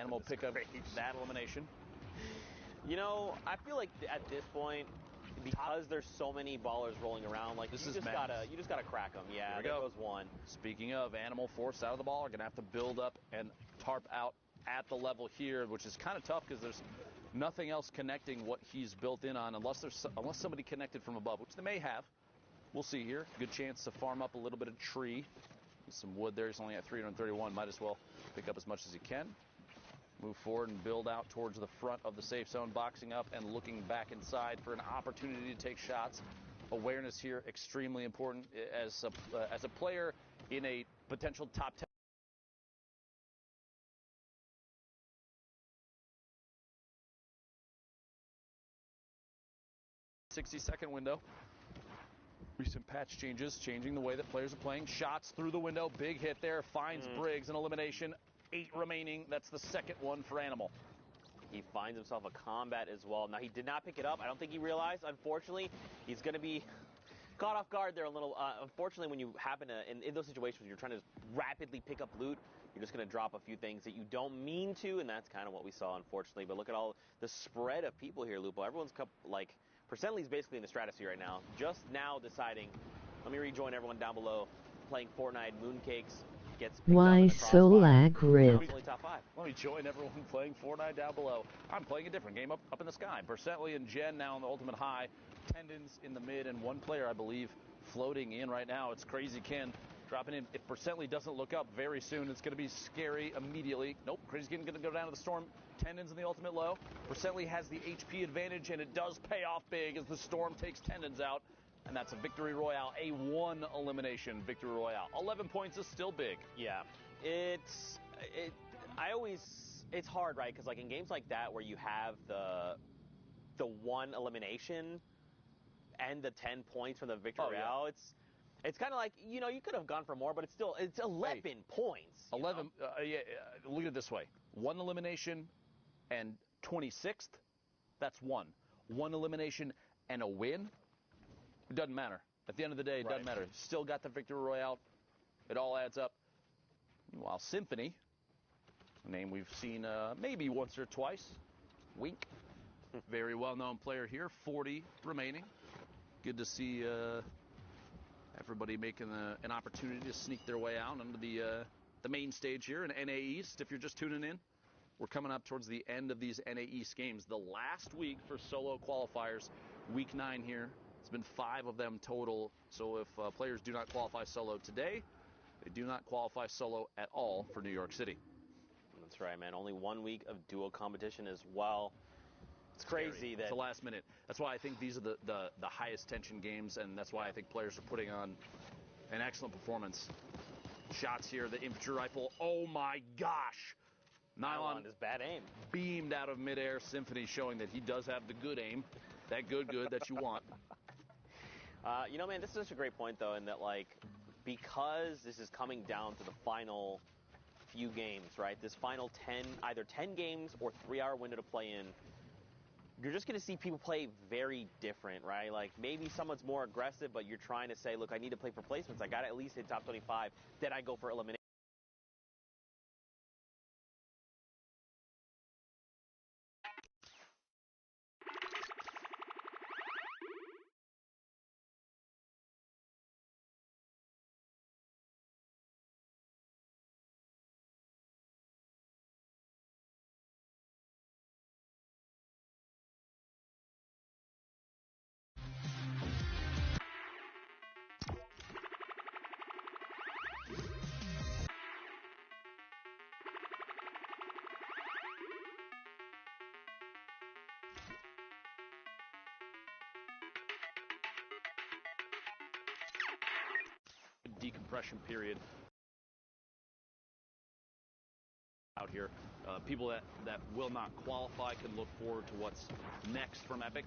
Animal pick up that elimination. You know, I feel like at this point, because there's so many ballers rolling around, like you just gotta crack them. Yeah, there goes one. Speaking of, Animal forced out of the ball, are gonna have to build up and tarp out at the level here, which is kind of tough because there's nothing else connecting what he's built in on, unless somebody connected from above, which they may have. We'll see here. Good chance to farm up a little bit of tree. Some wood there. He's only at 331. Might as well pick up as much as he can. Move forward and build out towards the front of the safe zone, boxing up and looking back inside for an opportunity to take shots. Awareness here extremely important as a player in a potential top 10. 60-second window. Recent patch changes, changing the way that players are playing. Shots through the window, big hit there, finds Briggs, an elimination. 8 remaining, that's the second one for Animal. He finds himself a combat as well. Now, he did not pick it up. I don't think he realized. Unfortunately, he's going to be caught off guard there a little. Unfortunately, when you happen to, in those situations when you're trying to rapidly pick up loot, you're just going to drop a few things that you don't mean to, and that's kind of what we saw, unfortunately. But look at all the spread of people here, Lupo. Everyone's, like, Percently's basically in the stratosphere right now. Just now deciding, let me rejoin everyone down below, playing Fortnite, Mooncakes. Why so lag rip? Let me join everyone playing Fortnite down below. I'm playing a different game up in the sky. Percently and Jen now on the ultimate high. Tendons in the mid, and one player, I believe, floating in right now. It's Crazy Ken dropping in. If Percently doesn't look up very soon, it's going to be scary immediately. Nope, Crazy Ken going to go down to the storm. Tendons in the ultimate low. Percently has the HP advantage, and it does pay off big as the storm takes Tendons out. And that's a victory royale, a 1 elimination victory royale. 11 points is still big. Yeah, it's hard, right? Because like in games like that where you have the 1 elimination and the 10 points from the victory royale, it's kind of like, you know, you could have gone for more, but it's 11 points. 11. Yeah. Look at it this way: 1 elimination and 26th. That's 1. 1 elimination and a win. It doesn't matter. At the end of the day, it doesn't matter. Still got the victory royale. It all adds up. Meanwhile, Symphony, a name we've seen maybe once or twice. Wink. Very well-known player here. 40 remaining. Good to see everybody making an opportunity to sneak their way out onto the main stage here in NA East. If you're just tuning in, we're coming up towards the end of these NA East games. The last week for solo qualifiers, week 9 here. It's been 5 of them total, so if players do not qualify solo today, they do not qualify solo at all for New York City. That's right, man. Only 1 week of duo competition as well. It's crazy that it's the last minute. That's why I think these are the highest tension games, and that's why I think players are putting on an excellent performance. Shots here, the infantry rifle. Oh my gosh! Nylon is bad aim. Beamed out of midair. Symphony showing that he does have the good aim. That good that you want. You know, man, this is such a great point, though, in that, like, because this is coming down to the final few games, right? This final either 10 games or 3-hour window to play in, you're just going to see people play very different, right? Like, maybe someone's more aggressive, but you're trying to say, look, I need to play for placements. I got to at least hit top 25. Then I go for elimination. Decompression period out here. People that will not qualify can look forward to what's next from Epic.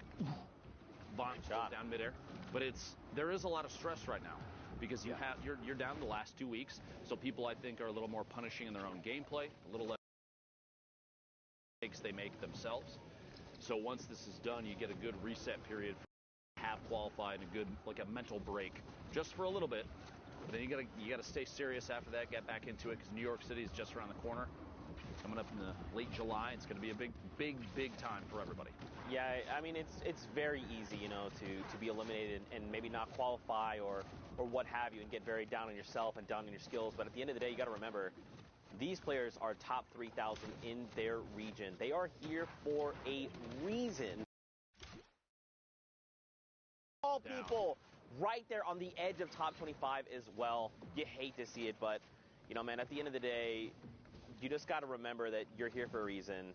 Bomb shot down midair, but there is a lot of stress right now because you're down the last 2 weeks, so people I think are a little more punishing in their own gameplay, a little less mistakes they make themselves. So once this is done, you get a good reset period for have qualified, a good like a mental break just for a little bit. But then you gotta stay serious after that, get back into it, because New York City is just around the corner. coming up in the late July. It's going to be a big time for everybody. Yeah, I mean, it's very easy, you know, to be eliminated and maybe not qualify or what have you, and get very down on yourself and down on your skills. But at the end of the day, you got to remember, these players are top 3,000 in their region. They are here for a reason. All people right there on the edge of top 25 as well. You hate to see it, but, you know, man, at the end of the day, you just got to remember that you're here for a reason.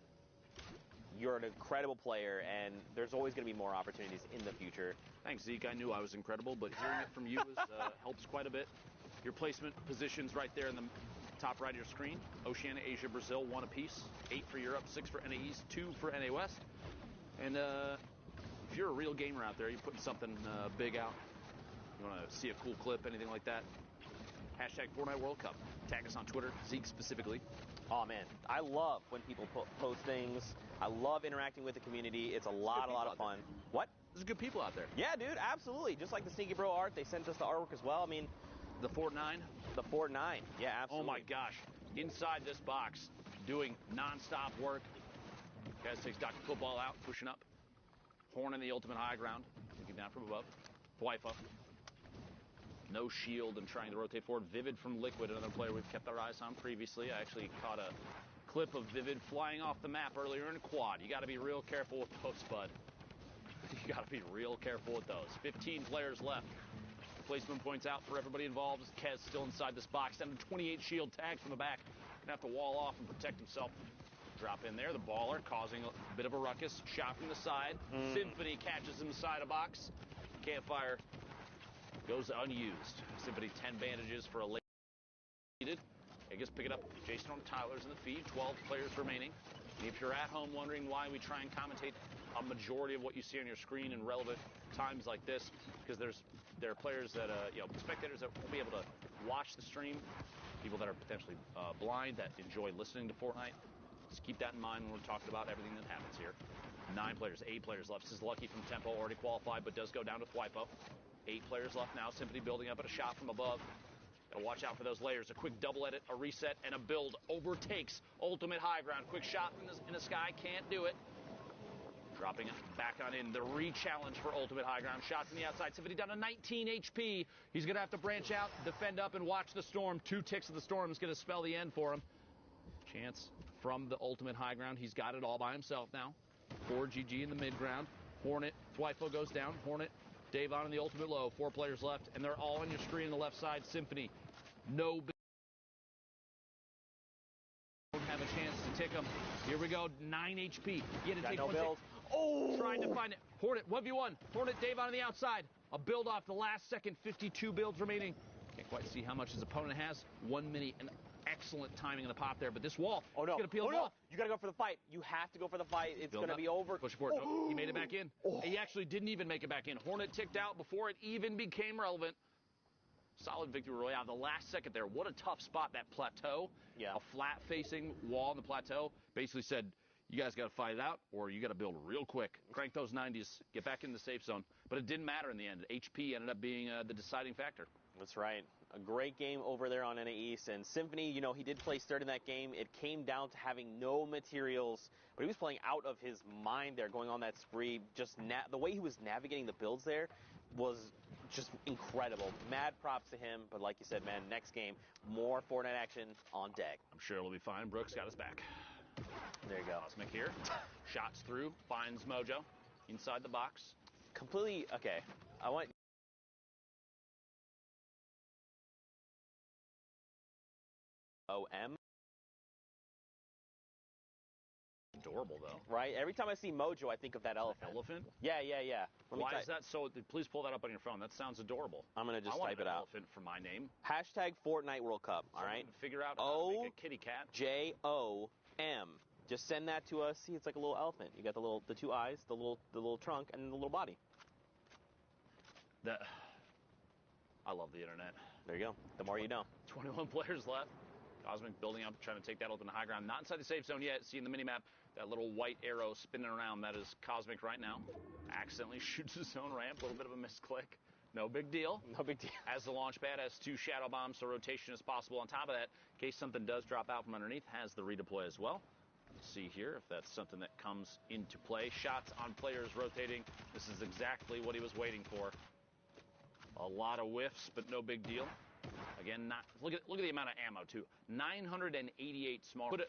You're an incredible player, and there's always going to be more opportunities in the future. Thanks, Zeke. I knew I was incredible, but hearing it from you helps quite a bit. Your placement positions right there in the top right of your screen. Oceania, Asia, Brazil, 1 apiece. 8 for Europe, 6 for NA East, 2 for NA West. And if you're a real gamer out there, you're putting something big out, you want to see a cool clip, anything like that, hashtag Fortnite World Cup. Tag us on Twitter, Zeke specifically. Oh, man, I love when people post things. I love interacting with the community. It's a lot of fun. What? There's good people out there. Yeah, dude, absolutely. Just like the Sneaky Bro art, they sent us the artwork as well. I mean, the Fortnite. The Fortnite, yeah, absolutely. Oh my gosh, inside this box, doing non-stop work. Guys takes Dr. Football out, pushing up. Horn in the ultimate high ground, looking down from above. Thwipa. No shield and trying to rotate forward. Vivid from Liquid, another player we've kept our eyes on previously. I actually caught a clip of Vivid flying off the map earlier in a quad. You got to be real careful with those, bud. You got to be real careful with those. 15 players left. Placement points out for everybody involved. Kez still inside this box. Down to 28 shield tags from the back. Gonna have to wall off and protect himself. Drop in there. The baller causing a bit of a ruckus. Shot from the side. Symphony catches him inside a box. Campfire goes unused. Symphony 10 bandages for a late needed. I guess pick it up. Jason on Tyler's in the feed. 12 players remaining. And if you're at home wondering why we try and commentate a majority of what you see on your screen in relevant times like this, because there are players that spectators that won't be able to watch the stream, people that are potentially blind that enjoy listening to Fortnite. Just keep that in mind when we're talking about everything that happens here. 9 players, 8 players left. This is Lucky from Tempo, already qualified, but does go down to Thwipa. 8 players left now. Symphony building up at a shot from above. Gotta watch out for those layers. A quick double edit, a reset, and a build. Overtakes ultimate high ground. Quick shot in the sky. Can't do it. Dropping it back on in. The re-challenge for ultimate high ground. Shots from the outside. Symphony down to 19 HP. He's going to have to branch out, defend up, and watch the storm. 2 ticks of the storm is going to spell the end for him. Chance from the ultimate high ground. He's got it all by himself now. 4 GG in the mid ground. Hornet. Thwipa goes down. Hornet. Davon in the ultimate low. 4 players left, and they're all on your screen on the left side. Symphony. No. Don't have a chance to tick him. Here we go. 9 HP. You had to take no one build. tick. Oh! Trying to find it. Hornet, 1v1. Hornet, Davon on the outside. A build off the last second. 52 builds remaining. Can't quite see how much his opponent has. 1 minute. And excellent timing in the pop there. But this wall. Oh, no. It's going to peel him off. You got to go for the fight. You have to go for the fight. It's going to be over. Push forward. No, he made it back in. He actually didn't even make it back in. Hornet ticked out before it even became relevant. Solid victory Royale. The last second there. What a tough spot, that plateau. Yeah. A flat-facing wall on the plateau. Basically said, you guys got to fight it out, or you got to build real quick. Crank those 90s. Get back in the safe zone. But it didn't matter in the end. HP ended up being the deciding factor. That's right. A great game over there on NA East. And Symphony, you know, he did place third in that game. It came down to having no materials, but he was playing out of his mind there, going on that spree. Just the way he was navigating the builds there was just incredible. Mad props to him. But like you said, man, next game, more Fortnite action on deck. I'm sure it'll be fine. Brooks got his back. There you go. Cosmic here. Shots through. Finds Mojo. Inside the box. Completely, okay. I want... OM. Adorable, though. Right? Every time I see Mojo, I think of that elephant. Elephant? Yeah. Why is that so? Please pull that up on your phone. That sounds adorable. I'm going to just type it out. Elephant for my name. Hashtag Fortnite World Cup, all right? Figure out how to make a kitty cat. OJOM. Just send that to us. See, it's like a little elephant. You got the 2 eyes, the little trunk, and the little body. I love the internet. There you go. The more you know. 21 players left. Cosmic building up, trying to take that ultimate high ground. Not inside the safe zone yet. See in the minimap, that little white arrow spinning around. That is Cosmic right now. Accidentally shoots his own ramp. A little bit of a misclick. No big deal. No big deal. As the launch pad has 2 shadow bombs, so rotation is possible. On top of that, in case something does drop out from underneath, has the redeploy as well. Let's see here if that's something that comes into play. Shots on players rotating. This is exactly what he was waiting for. A lot of whiffs, but no big deal. Again, look at the amount of ammo too. 988 small. Put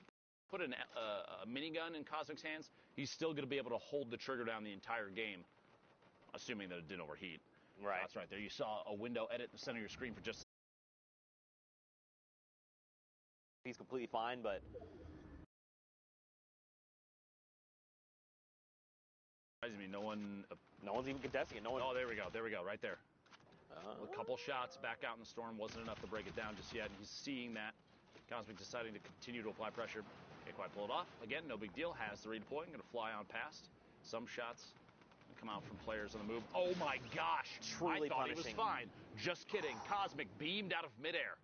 a minigun in Cosmic's hands, he's still going to be able to hold the trigger down the entire game, assuming that it didn't overheat. Right. That's right there. You saw a window edit in the center of your screen for just. He's completely fine, but. Me, no one's even contesting it. No one. Oh, there we go, right there. A couple shots back out in the storm wasn't enough to break it down just yet, and he's seeing that. Cosmic deciding to continue to apply pressure. Can't quite pull it off. Again, no big deal. Has the redeploy. Going to fly on past. Some shots come out from players on the move. Oh my gosh! Truly I thought punishing. he was fine. Just kidding. Cosmic beamed out of midair.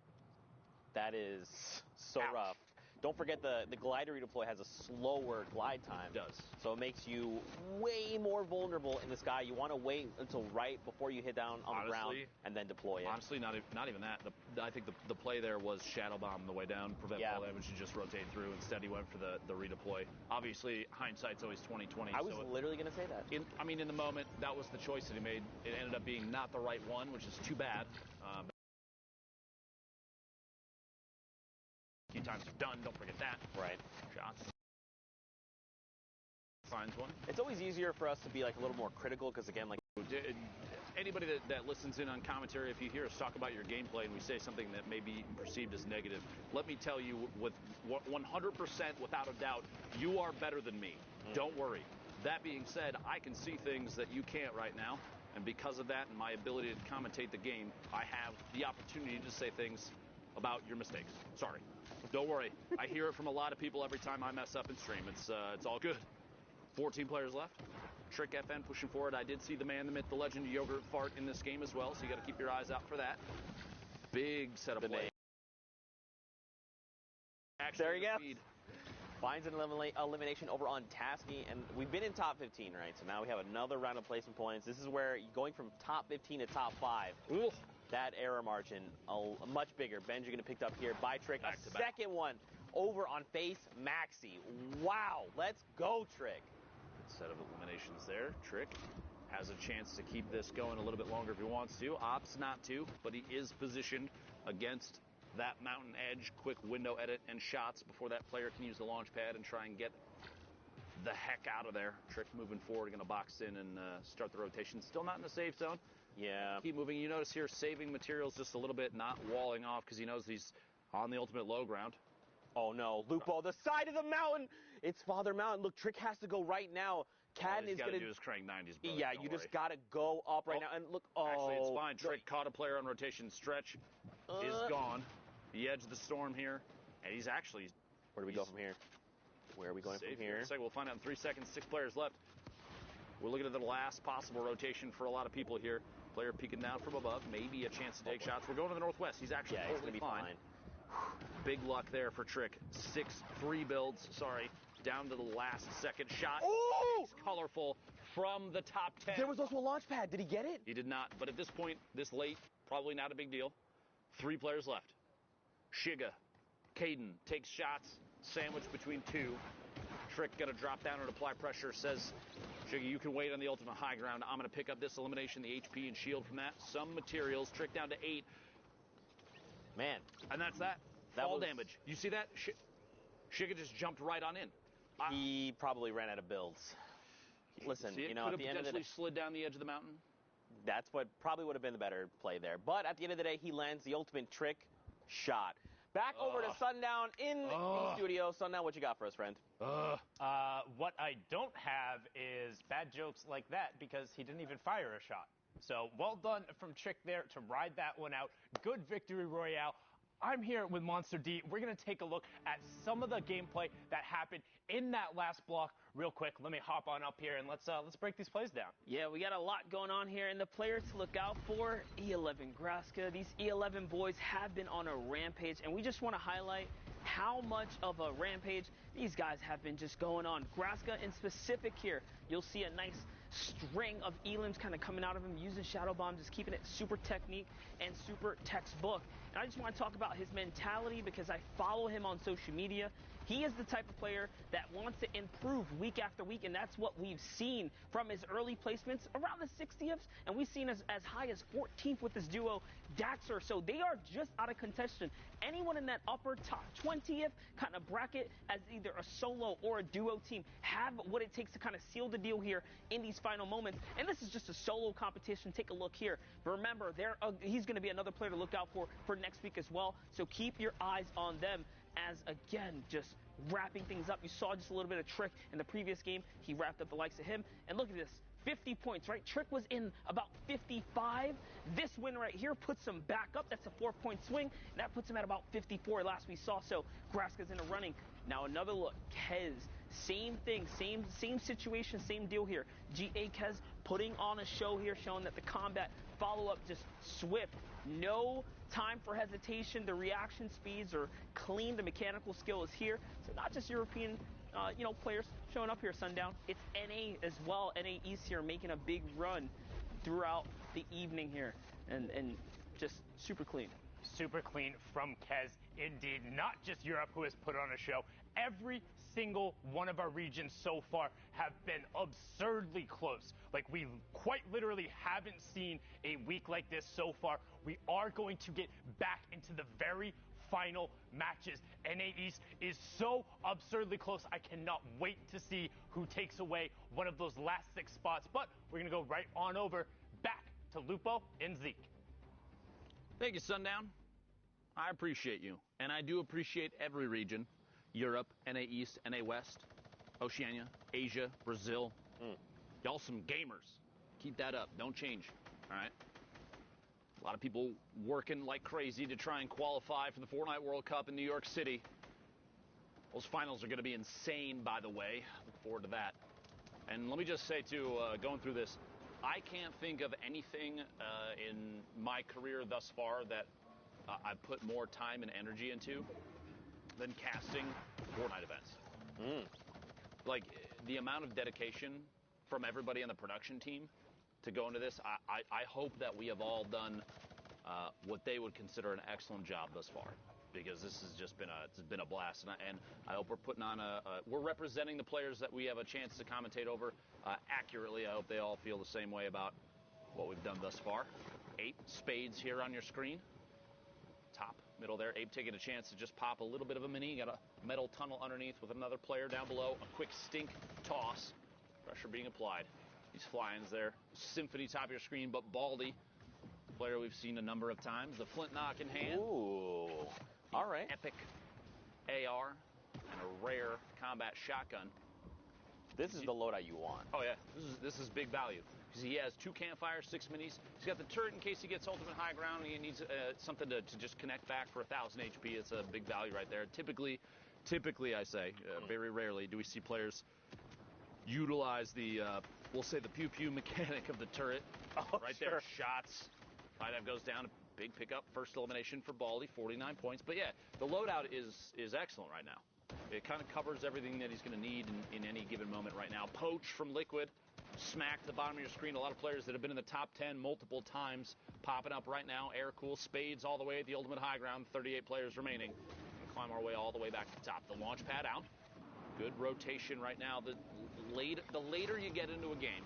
That is so Ouch. rough. Don't forget the glider redeploy has a slower glide time. It does. So it makes you way more vulnerable in the sky. You want to wait until right before you hit down on the ground and then deploy it. Honestly, not even that. I think the play there was shadow bomb the way down, prevent fall damage, and just rotate through. Instead, he went for the redeploy. Obviously, hindsight's always 20/20. I was literally going to say that. In the moment, that was the choice that he made. It ended up being not the right one, which is too bad. A few times are done. Don't forget that. Right. Shots. Finds one. It's always easier for us to be like a little more critical because again, like anybody that listens in on commentary, if you hear us talk about your gameplay and we say something that may be perceived as negative, let me tell you with 100% without a doubt, you are better than me. Don't worry. That being said, I can see things that you can't right now, and because of that and my ability to commentate the game, I have the opportunity to say things about your mistakes. Sorry. Don't worry. I hear it from a lot of people every time I mess up in stream. It's all good. 14 players left. Trick FN pushing forward. I did see the man, the myth, the legend, Yogurt Fart in this game as well, so you got to keep your eyes out for that. Big set of play. There you go. Finds an elimination over on Tasky, and we've been in top 15, right? So now we have another round of placement points. This is where going from top 15 to top 5. Ooh. That error margin, much bigger. Benji going to pick up here by Trick. A second one over on Face Maxi. Wow, let's go, Trick. Good set of eliminations there. Trick has a chance to keep this going a little bit longer if he wants to. Opts not to, but he is positioned against that mountain edge. Quick window edit and shots before that player can use the launch pad and try and get the heck out of there. Trick moving forward, going to box in and start the rotation. Still not in the safe zone. Yeah. Keep moving. You notice here saving materials just a little bit, not walling off because he knows he's on the ultimate low ground. Oh no, Lupo, the side of the mountain. It's Father Mountain. Look, Trick has to go right now. Cadden is going to do his crank 90s, brother. Yeah, you just got to go up right now. And look, actually, it's fine. Trick caught a player on rotation. Stretch is gone. The edge of the storm here, and he's actually. Where do we go from here? Where are we going from here? We'll find out in 3 seconds. 6 players left. We're looking at the last possible rotation for a lot of people here. Player peeking down from above, maybe a chance to take shots. We're going to the northwest. He's actually totally fine. Big luck there for Trick. 6-3 builds, down to the last second shot. Oh! Colorful from the top 10. There was also a launch pad. Did he get it? He did not, but at this point, this late, probably not a big deal. 3 players left. Shiga, Caden takes shots, sandwiched between 2. Trick gonna drop down and apply pressure, says, Shiga, you can wait on the ultimate high ground. I'm gonna pick up this elimination, the HP and shield from that. Some materials, Trick down to 8. Man. And that's that. Fall damage. You see that? Shiga just jumped right on in. He probably ran out of builds. Listen, you know, at the end of the day, slid down the edge of the mountain. That's what probably would have been the better play there. But at the end of the day, he lands the ultimate Trick shot. Back over to Sundown in the studio. Sundown, what you got for us, friend? What I don't have is bad jokes like that because he didn't even fire a shot. So well done from Trick there to ride that one out. Good victory, Royale. I'm here with Monster D. We're going to take a look at some of the gameplay that happened in that last block real quick. Let me hop on up here and let's break these plays down. Yeah, we got a lot going on here, and the players to look out for, E11 Graska. These E11 boys have been on a rampage, and we just want to highlight how much of a rampage these guys have been just going on. Graska in specific here, you'll see a nice string of elims kind of coming out of him, using Shadow Bomb, just keeping it super technique and super textbook. And I just want to talk about his mentality because I follow him on social media. He is the type of player that wants to improve week after week, and that's what we've seen from his early placements around the 60th, and we've seen as high as 14th with this duo, Daxter. So they are just out of contention. Anyone in that upper top 20th kind of bracket as either a solo or a duo team have what it takes to kind of seal the deal here in these final moments. And this is just a solo competition. Take a look here. But remember, he's going to be another player to look out for next week as well. So keep your eyes on them as, again, just wrapping things up. You saw just a little bit of Trick in the previous game. He wrapped up the likes of him. And look at this. 50 points, right? Trick was in about 55. This win right here puts him back up. That's a 4-point swing. And that puts him at about 54 last we saw. So Graska's in a running. Now another look. Kez, same thing, same situation, same deal here. GA Kez putting on a show here, showing that the combat follow-up just swift. No time for hesitation. The reaction speeds are clean. The mechanical skill is here. So not just European players showing up here, Sundown. It's NA as well. NA East here making a big run throughout the evening here. And just super clean. Super clean from Kez, indeed. Not just Europe who has put on a show. Every single one of our regions so far have been absurdly close. Like, we quite literally haven't seen a week like this so far. We are going to get back into the very final matches. NA East is so absurdly close. I cannot wait to see who takes away one of those last 6 spots. But we're going to go right on over back to Lupo and Zeke. Thank you, Sundown. I appreciate you. And I do appreciate every region. Europe, NA East, NA West, Oceania, Asia, Brazil. Y'all some gamers. Keep that up. Don't change. All right? A lot of people working like crazy to try and qualify for the Fortnite World Cup in New York City. Those finals are going to be insane, by the way. Look forward to that. And let me just say, too, going through this, I can't think of anything in my career thus far that I've put more time and energy into than casting Fortnite events. Like, the amount of dedication from everybody on the production team to go into this, I hope that we have all done what they would consider an excellent job thus far, because this has just been a blast, and I hope we're putting on we're representing the players that we have a chance to commentate over accurately. I hope they all feel the same way about what we've done thus far. 8 spades here on your screen. Top, middle there. Abe taking a chance to just pop a little bit of a mini. Got a metal tunnel underneath with another player down below. A quick stink toss. Pressure being applied. These fly-ins there. Symphony top of your screen, but Baldy, player we've seen a number of times. The flint knock in hand. Ooh. All right. Epic AR and a rare combat shotgun. This is the loadout you want. Oh, yeah. This is big value. Because he has 2 campfires, 6 minis. He's got the turret in case he gets ultimate high ground and he needs something to just connect back for 1,000 HP. It's a big value right there. Typically, I say, very rarely do we see players utilize the, we'll say the pew-pew mechanic of the turret. Oh, right sure. there, shots. Five goes down, a big pickup, first elimination for Baldy, 49 points. But yeah, the loadout is excellent right now. It kind of covers everything that he's going to need in any given moment right now. Poach from Liquid, smack to the bottom of your screen. A lot of players that have been in the top 10 multiple times popping up right now. Air cool, spades all the way at the ultimate high ground. 38 players remaining. We'll climb our way all the way back to the top. The launch pad out. Good rotation right now. The later you get into a game,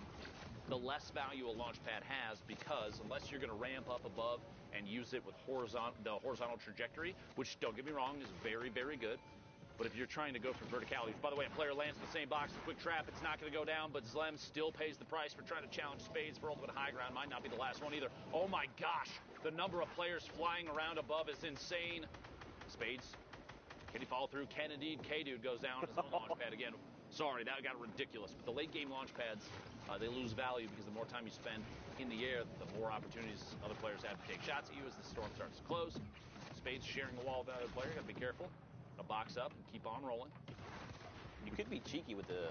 the less value a launch pad has, because unless you're going to ramp up above and use it with the horizontal trajectory, which, don't get me wrong, is very, very good. But if you're trying to go for verticality, which, by the way, a player lands in the same box, a quick trap, it's not going to go down, but Zlem still pays the price for trying to challenge spades for ultimate high ground. Might not be the last one either. Oh my gosh, the number of players flying around above is insane. Spades. Can he follow through? Can indeed. K-Dude goes down on his own launch pad again. Sorry, that got ridiculous. But the late game launch pads, they lose value because the more time you spend in the air, the more opportunities other players have to take shots at you as the storm starts to close. Spades sharing the wall with another player. Got to be careful. A box up and keep on rolling. You could be cheeky with the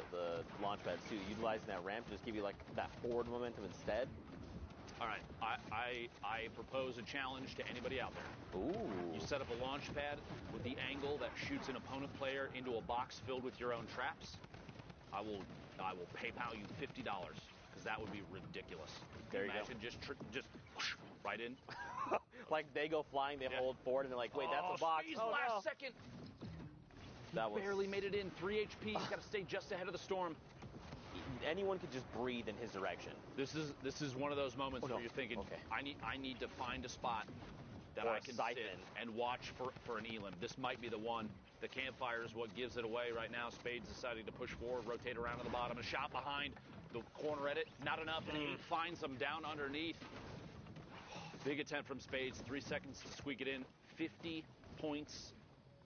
launch pads too, utilizing that ramp to just give you like that forward momentum instead. All right, I propose a challenge to anybody out there. Ooh. You set up a launch pad with the angle that shoots an opponent player into a box filled with your own traps. I will PayPal you $50 because that would be ridiculous. There you go. Imagine just whoosh, right in. Like they go flying, they hold forward, and they're like, wait, that's a box. Speed's Oh, last no. second. That was Barely made it in. 3 HP. He's got to stay just ahead of the storm. Anyone could just breathe in his direction. This is one of those moments where you're thinking, Okay. I need to find a spot that Or I a can siphon. sit and watch for an elim. This might be the one. The campfire is what gives it away right now. Spades deciding to push forward, rotate around to the bottom. A shot behind the corner edit. Not enough. And 8 finds them down underneath. Big attempt from Spades. 3 seconds to squeak it in. 50 points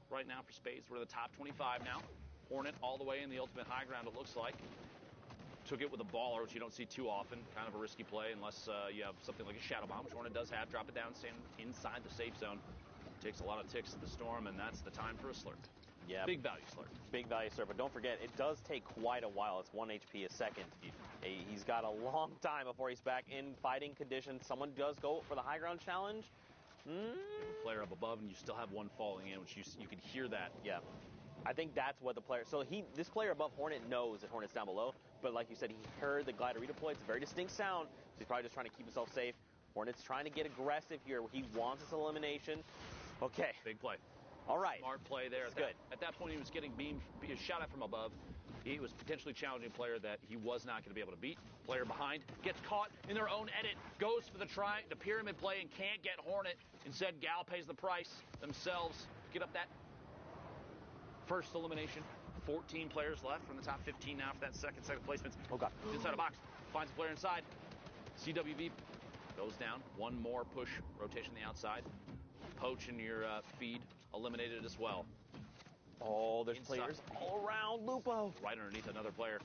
right now for Spades. We're the top 25 now. Hornet all the way in the ultimate high ground, it looks like. Took it with a baller, which you don't see too often. Kind of a risky play unless you have something like a shadow bomb, which Hornet does have. Drop it down, stand inside the safe zone. Takes a lot of ticks to the storm, and that's the time for a slurp. Yeah. Big value slurp. Big value, sir. But don't forget, it does take quite a while. It's 1 HP a second. He's got a long time before he's back in fighting condition. Someone does go for the high ground challenge. You have a player up above, and you still have one falling in, which you can hear that. Yeah. I think that's what the player. So this player above Hornet knows that Hornet's down below. But like you said, he heard the glider redeploy. It's a very distinct sound. So he's probably just trying to keep himself safe. Hornet's trying to get aggressive here. He wants his elimination. Okay. Big play. All right. Smart play there. Good. At that point, he was getting shot at from above. He was potentially challenging a player that he was not going to be able to beat. Player behind gets caught in their own edit, goes for the pyramid play and can't get Hornet. Instead, Gal pays the price themselves to get up that first elimination. 14 players left from the top 15 now for that second set of placements. Oh, God. Inside a box. Finds a player inside. CWV goes down. One more push rotation on the outside. Poach in your feed eliminated as well. Oh, there's Inside. players all around Lupo. Right underneath another player.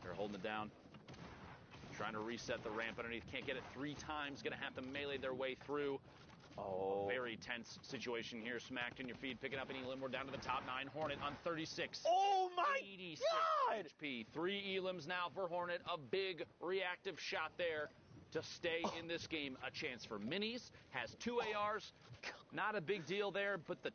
They're holding it down. Trying to reset the ramp underneath. Can't get it 3 times. Going to have to melee their way through. Oh. Very tense situation here. Smacked in your feed. Picking up an elim. We're down to the top 9. Hornet on 36. Oh, my 86 God. HP. 3 elims now for Hornet. A big reactive shot there to stay in this game. A chance for minis. Has 2 ARs. Not a big deal there, but the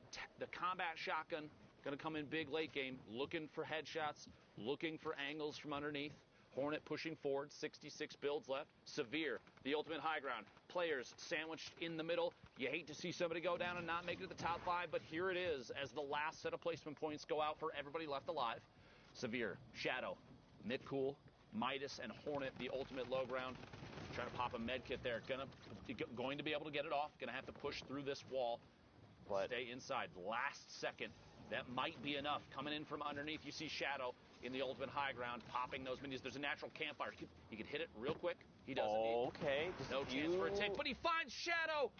combat shotgun going to come in big late game. Looking for headshots. Looking for angles from underneath. Hornet pushing forward, 66 builds left. Severe, the ultimate high ground. Players sandwiched in the middle. You hate to see somebody go down and not make it to the top 5, but here it is as the last set of placement points go out for everybody left alive. Severe, Shadow, Nick Cool, Midas, and Hornet, the ultimate low ground. Trying to pop a med kit there. Going to be able to get it off. Going to have to push through this wall. But stay inside. Last second. That might be enough. Coming in from underneath, you see Shadow in the ultimate high ground, popping those minis. There's a natural campfire. He can hit it real quick. He doesn't. Okay. No chance for a take, but he finds Shadow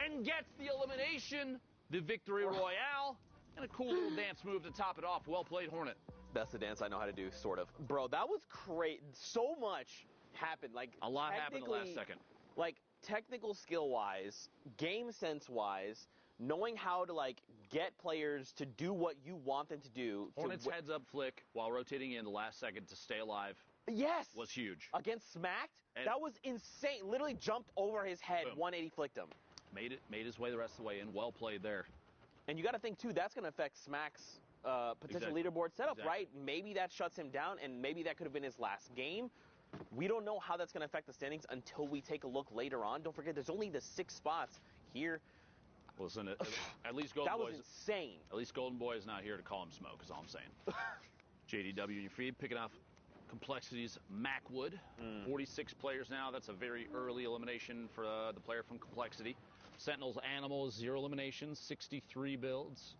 and gets the elimination, the victory royale, and a cool little dance move to top it off. Well played, Hornet. That's the dance I know how to do, sort of. Bro, that was great. So much happened. Like A lot happened in the last second. Like technical skill-wise, game sense-wise, knowing how to like get players to do what you want them to do. Hornet's heads up flick while rotating in the last second to stay alive. Yes. Was huge. Against Smacked, And that was insane. Literally jumped over his head, Boom. 180 flicked him. Made his way the rest of the way in. Well played there. And you got to think too, that's going to affect Smack's potential Exactly. leaderboard setup, Exactly. right? Maybe that shuts him down, and maybe that could have been his last game. We don't know how that's going to affect the standings until we take a look later on. Don't forget, there's only the 6 spots here. Listen, at least Golden That was Boy's insane. At least Golden Boy is not here to call him smoke, is all I'm saying. JDW in your feed, picking off Complexity's Macwood. 46 players now. That's a very early elimination for the player from Complexity. Sentinels, Animals, 0 eliminations, 63 builds.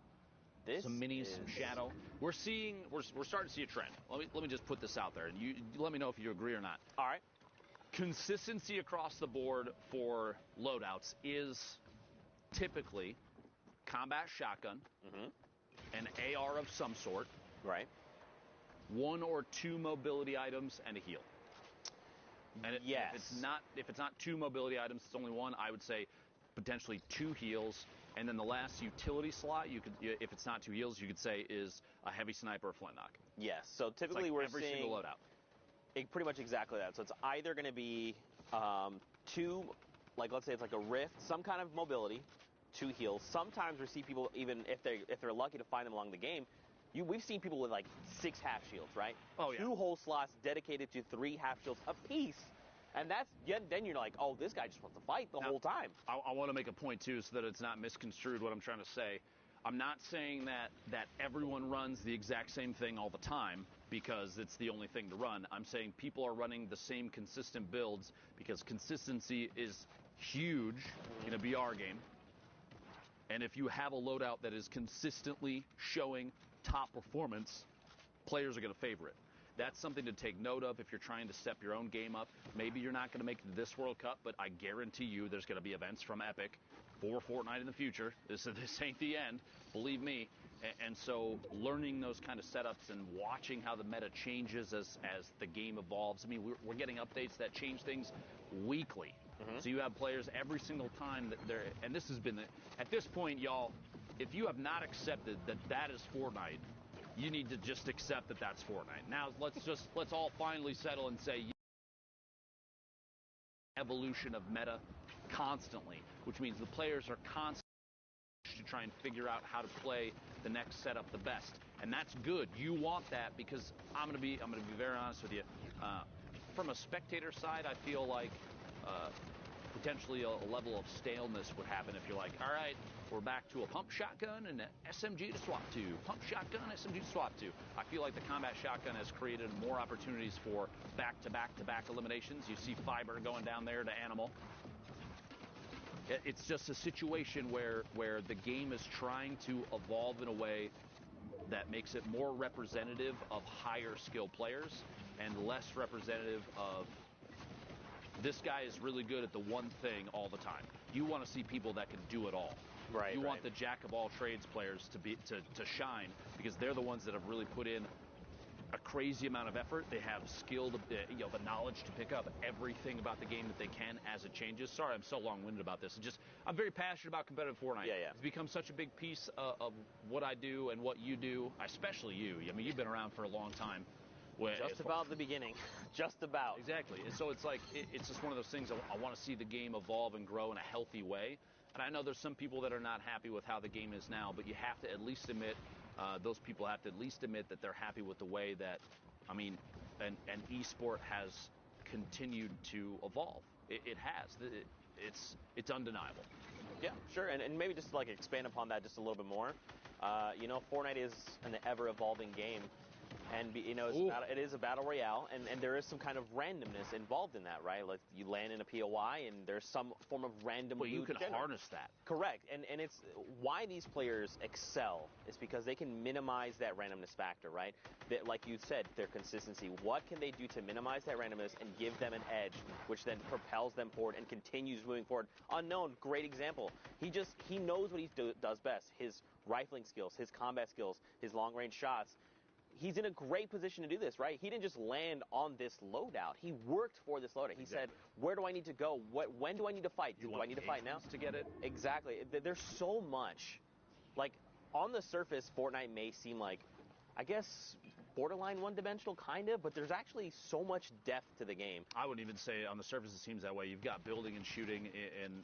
This Some minis, some Shadow. We're starting to see a trend. Let me just put this out there, and you let me know if you agree or not. All right. Consistency across the board for loadouts is typically combat shotgun, an AR of some sort, Right. 1 or 2 mobility items, and a heal. And Yes. if it's not 2 mobility items, it's only 1. I would say potentially 2 heals, and then the last utility slot, if it's not 2 heals, you could say is a heavy sniper or flintlock. Yes. So It's typically like we're every seeing single loadout. pretty much exactly that. So it's either going to be 2, like let's say it's like a rift, some kind of mobility, 2 heals. Sometimes we see people, even if they're lucky to find them along the game, We've seen people with like 6 half shields, right? Oh, yeah. 2 whole slots dedicated to 3 half shields apiece. And then you're like, oh, this guy just wants to fight the whole time. I want to make a point, too, so that it's not misconstrued what I'm trying to say. I'm not saying that everyone runs the exact same thing all the time because it's the only thing to run. I'm saying people are running the same consistent builds because consistency is huge in a BR game. And if you have a loadout that is consistently showing top performance, players are going to favor it. That's something to take note of if you're trying to step your own game up. Maybe you're not going to make it to this World Cup, but I guarantee you there's going to be events from Epic for Fortnite in the future. This ain't the end, believe me. And so learning those kind of setups and watching how the meta changes as the game evolves. I mean, we're getting updates that change things weekly. So you have players every single time that they're, and this has been, at this point, y'all, if you have not accepted that is Fortnite, you need to just accept that that's Fortnite. Now let's all finally settle and say evolution of meta constantly, which means the players are constantly to try and figure out how to play the next setup the best, and that's good. You want that because I'm gonna be very honest with you. From a spectator side, I feel like potentially a level of staleness would happen if you're like, all right, we're back to a pump shotgun and an SMG to swap to. Pump shotgun, SMG to swap to. I feel like the combat shotgun has created more opportunities for back-to-back eliminations. You see Fiber going down there to Animal. It's just a situation where the game is trying to evolve in a way that makes it more representative of higher skill players and less representative of this guy is really good at the one thing all the time. You want to see people that can do it all. Right. You want the jack of all trades players to shine because they're the ones that have really put in a crazy amount of effort. They have skill, the knowledge to pick up everything about the game that they can as it changes. Sorry, I'm so long-winded about this. I'm very passionate about competitive Fortnite. Yeah. It's become such a big piece of what I do and what you do, especially you. I mean, you've been around for a long time. Just about the beginning. Just about. Exactly. And so it's like, it's just one of those things. I want to see the game evolve and grow in a healthy way. And I know there's some people that are not happy with how the game is now, but you have to at least admit, those people have to at least admit that they're happy with the way that, I mean, an esport has continued to evolve. It has. It's undeniable. Yeah, sure. And maybe just like expand upon that just a little bit more. Fortnite is an ever-evolving game. And it is a battle royale, and there is some kind of randomness involved in that, right? Like you land in a POI, and there's some form of random. Well, you can harness that. Correct, and it's why these players excel is because they can minimize that randomness factor, right? Like you said, their consistency. What can they do to minimize that randomness and give them an edge, which then propels them forward and continues moving forward? Unknown, great example. He knows what he does best. His rifling skills, his combat skills, his long-range shots. He's in a great position to do this, right? He didn't just land on this loadout. He worked for this loadout. He said, where do I need to go? When do I need to fight? Do I need to fight now? To get it? Exactly. There's so much. Like, on the surface, Fortnite may seem like, I guess, borderline one-dimensional, kind of, but there's actually so much depth to the game. I wouldn't even say on the surface it seems that way. You've got building and shooting and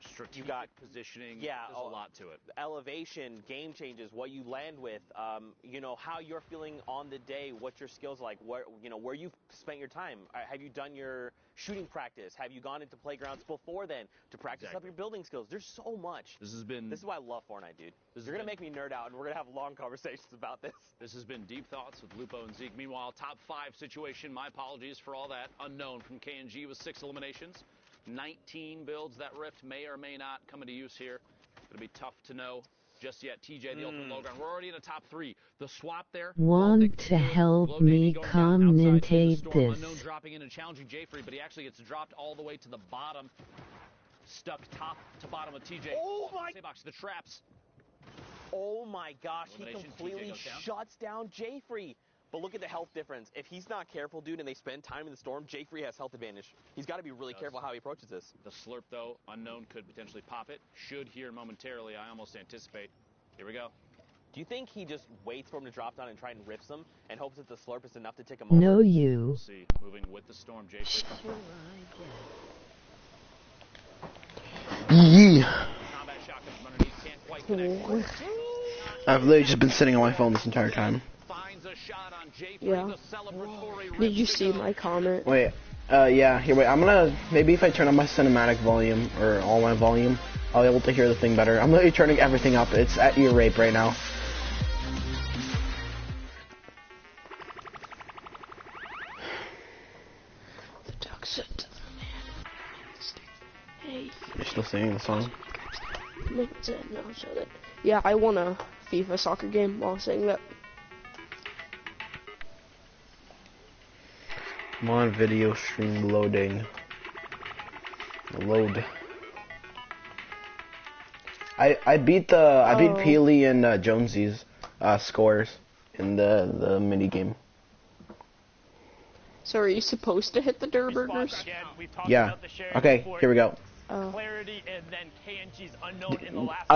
strategic positioning. Yeah, there's a lot to it. Elevation, game changes, what you land with, how you're feeling on the day, what your skills like, where you've spent your time. Have you done your shooting practice? Have you gone into playgrounds before then to practice up your building skills? There's so much. This is why I love Fortnite, dude. You're gonna make me nerd out, and we're gonna have long conversations about this. This has been Deep Thoughts with Lupo and Zeke. Meanwhile, top 5 situation. My apologies for all that. Unknown from KNG with 6 eliminations. 19 builds. That Rift may or may not come into use here. It's going to be tough to know just yet. TJ, the ultimate low ground. We're already in the top 3. The swap there. Want to help me commentate this? Unknown dropping in and challenging Jayfree, but he actually gets dropped all the way to the bottom. Stuck top to bottom of TJ. Oh my! Box, the traps. Oh my gosh, he completely shuts down Jayfree. But look at the health difference. If he's not careful, dude, and they spend time in the storm, Jayfree has health advantage. He's got to be really careful how he approaches this. The slurp, though, Unknown could potentially pop it. Should here momentarily. I almost anticipate. Here we go. Do you think he just waits for him to drop down and try and rips him and hopes that the slurp is enough to take him over? No, you. We'll see. Moving with the storm, Jayfree. Yeah. Combat shotgun from underneath. Can't quite connect. I've literally just been sitting on my phone this entire time. Yeah. Did you see my comment? Wait, yeah, here, wait, I'm gonna, maybe if I turn on my cinematic volume, or all my volume, I'll be able to hear the thing better. I'm literally turning everything up. It's at ear rape right now. The duck said to the man, hey. You're still singing the song? No, so that. Yeah, I won a FIFA soccer game while saying that. I'm on video stream loading. Load. I beat Peely and Jonesy's scores in the mini game. So are you supposed to hit the Durburgers? Yeah. Okay, here we go. Clarity and then KNG's unknown in the last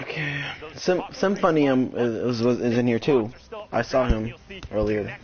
okay. Symphonium is in here too. I saw him earlier.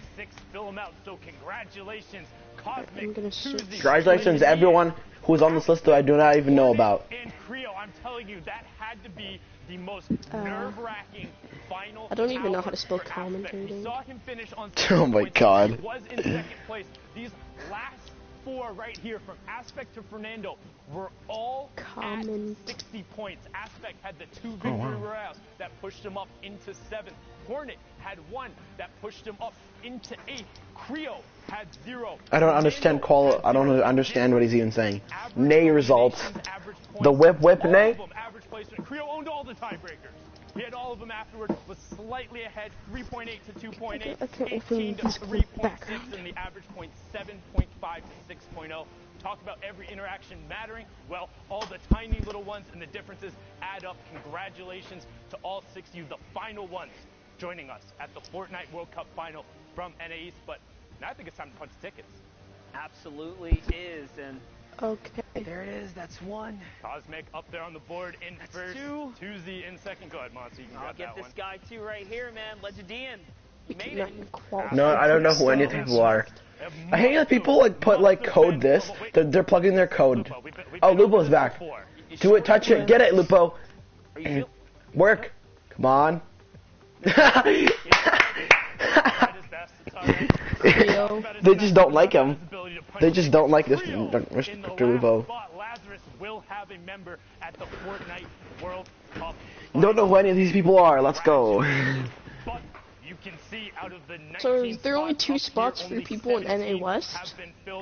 So congratulations, Congratulations to everyone who's on this list that I do not even know about. And Creo, I'm telling you, that had to be the most nerve-wracking final. I don't even know how to spell commentating. Saw him finish on Oh my god. He was in second place. These last four right here, from Aspect to Fernando, were all at 60 points. Aspect had the 2 victory royales that pushed him up into 7th. Hornet had 1 that pushed him up into 8th. Creo had 0. I don't understand I don't understand what he's even saying. Nay results. The whip nay? Average placement. Creo owned all the tiebreakers. He had all of them afterward, was slightly ahead, 3.8 to 2.8, 18 to 3.6, and the average point 7.5 to 6.0. Talk about every interaction mattering. Well, all the tiny little ones and the differences add up. Congratulations to all 6 of you, the final ones, joining us at the Fortnite World Cup final from NA East. But now I think it's time to punch tickets. Absolutely is, and okay. There it is. That's 1. Cosmic up there on the board in That's first. 2. Tuesday in second. Go ahead, Monty. You can I'll get this guy too right here, man. Legendian. Made it. No, I don't know who any of the people are. I hate that people like put like code this. They're plugging their code. Oh, Lupo's back. Do it, touch it, get it, Lupo. Work. Come on. They just don't like him. They just don't like this Mr. Lupo. Lazarus will have a member at the Fortnite World Cup. Don't know who any of these people are. Let's go. But you can see out of the so is there only 2 spots for people in NA West?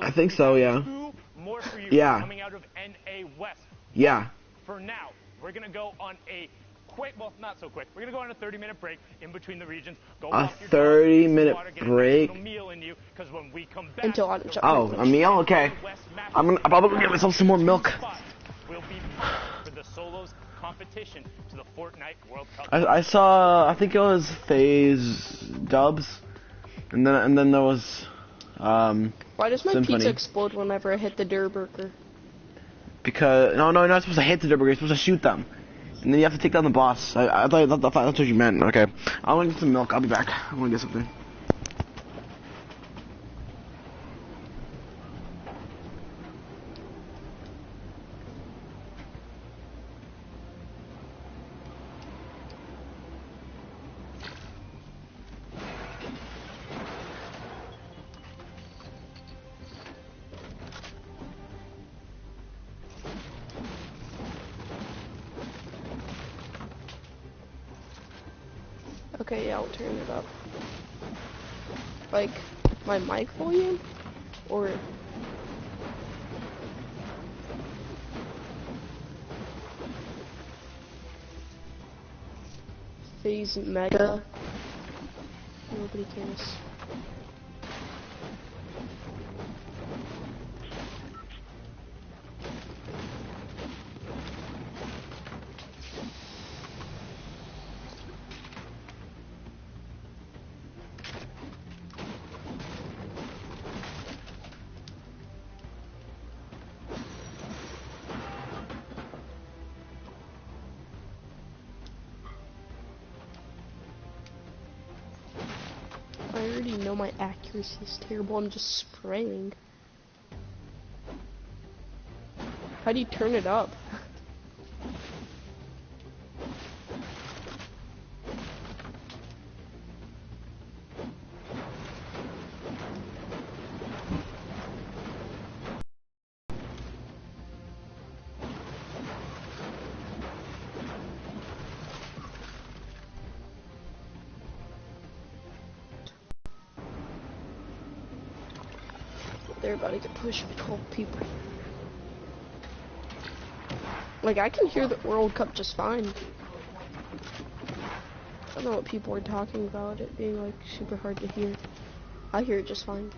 I think so, yeah. 2 more for you coming out of NA West. Yeah. For now, we're gonna go on a quick, well, not so quick. We're gonna go on a 30-minute break in between the regions. Go a 30-minute break. Meal in you, because when we come back, until a meal? Okay. I'm probably gonna get myself some more milk. Will be for the solos competition to the Fortnite World Cup. I saw. I think it was FaZe Dubs, and then there was. Why does my Symphony. pizza explode whenever I hit the Durburger? Because no, you're not supposed to hit the Durburger. You're supposed to shoot them. And then you have to take down the boss. I thought that's what you meant. Okay. I want to get some milk. I'll be back. I want to get something. Okay, yeah, I'll turn it up. Like, my mic volume? Or... FaZe Mega? Nobody cares. I already know my accuracy is terrible, I'm just spraying. How do you turn it up? They're about to get pushed with 12 people. Like, I can hear the World Cup just fine. I don't know what people are talking about, it being, like, super hard to hear. I hear it just fine.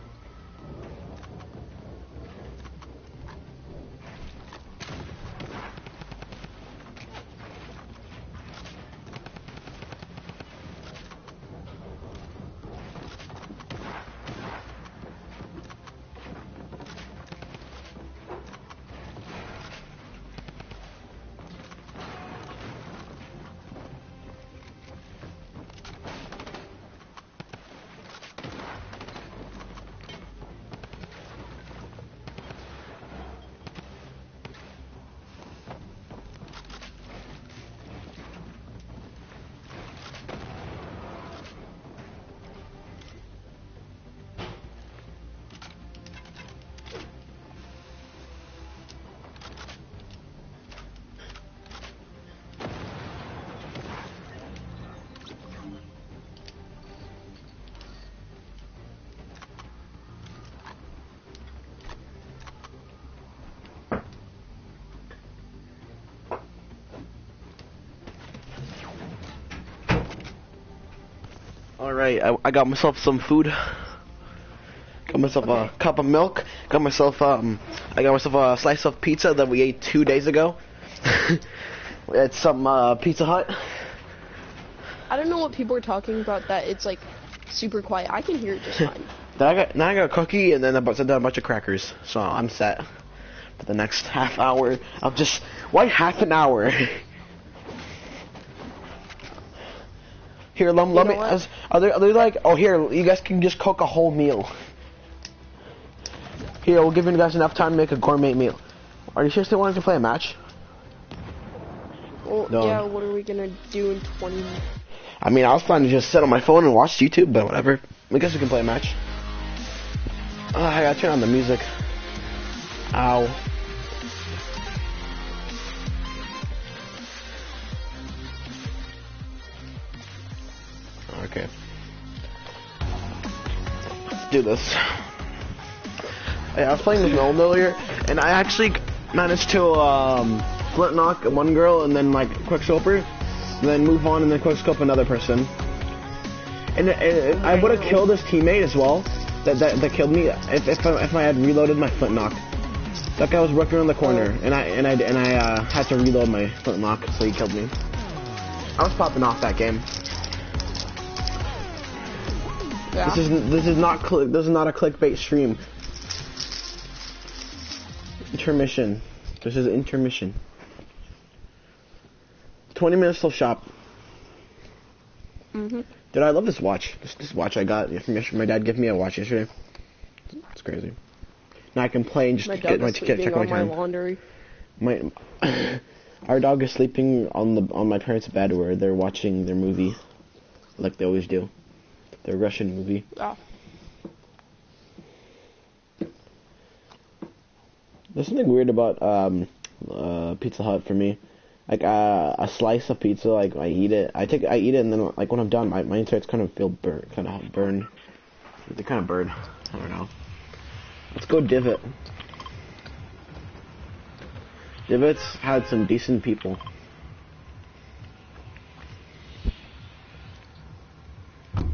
Alright, I got myself some food. Got myself a cup of milk. Got myself I got myself a slice of pizza that we ate 2 days ago. It's some Pizza Hut. I don't know what people are talking about that it's like super quiet. I can hear it just fine. Now I got a cookie and then a bunch of crackers. So I'm set for the next half hour. Why half an hour? Here, let me. Are they like? Oh, here, you guys can just cook a whole meal. Here, we'll give you guys enough time to make a gourmet meal. Are you sure still wanting to play a match? Well, No. yeah. What are we gonna do in 20 minutes? I mean, I was planning to just sit on my phone and watch YouTube, but whatever. I guess we can play a match. Oh, I gotta turn on the music. Ow. Okay. Let's do this. Hey, I was playing with Nolan earlier, and I actually managed to flint knock one girl and then like quickscope her, and then move on and then quickscope another person. And I would have killed his teammate as well. That killed me if I had reloaded my flint knock. That guy was working around the corner, and I had to reload my flint knock, so he killed me. I was popping off that game. Yeah. This is not a clickbait stream. Intermission. This is intermission. 20 minutes till shop. Mhm. Dude, I love this watch. This watch I got from yesterday. My dad gave me a watch yesterday. It's crazy. Now I can play and just check my time. Laundry. Our dog is sleeping on my parents' bed where they're watching their movie, like they always do. Their Russian movie. Oh. There's something weird about Pizza Hut for me. Like a slice of pizza, like I eat it, and then like when I'm done, my insides kind of feel burn. They kind of burn. I don't know. Let's go Divot. Divot's had some decent people.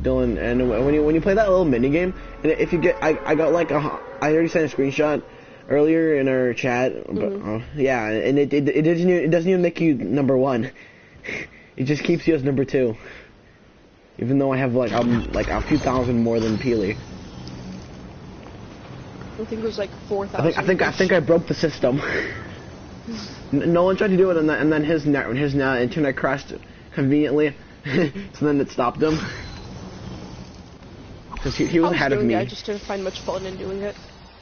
Dylan, and when you play that little mini game, and if you get, I got like I already sent a screenshot earlier in our chat, but yeah, and it doesn't even make you number 1. It just keeps you as number 2. Even though I have like a few thousand more than Peely. I think it was like 4,000. I think I broke the system. Nolan tried to do it, and then his internet crashed conveniently, so then it stopped him. Because he was ahead of me. I just didn't find much fun in doing it.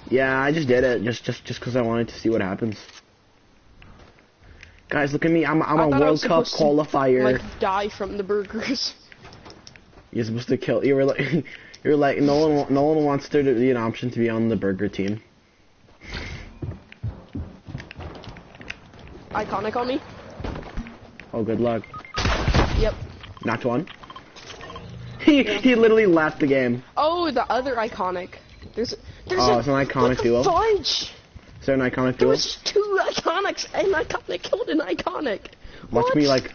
Yeah, I just did it just because I wanted to see what happens. Guys, look at me. I'm a World Cup qualifier. Like die from the burgers. You're supposed to kill. You were like no one wants there to be an option to be on the burger team. Iconic on me. Oh, good luck. Yep. Knocked one. He literally left the game. Oh, the other iconic. Oh, it's an iconic duo. Fudge! Is there an iconic There duo? was 2 iconics, and iconic killed an iconic. Watch What? me like.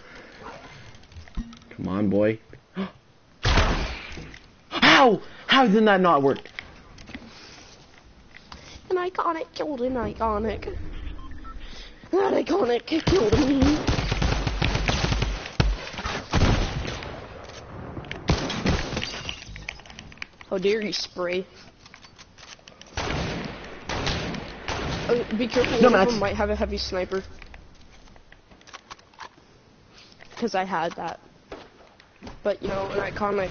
Come on, boy. How? How did that not work? An iconic killed an iconic. That iconic killed me. How dare you spray? Oh, be careful, No, one of Max. them might have a heavy sniper. Because I had that. But, you know, an iconic.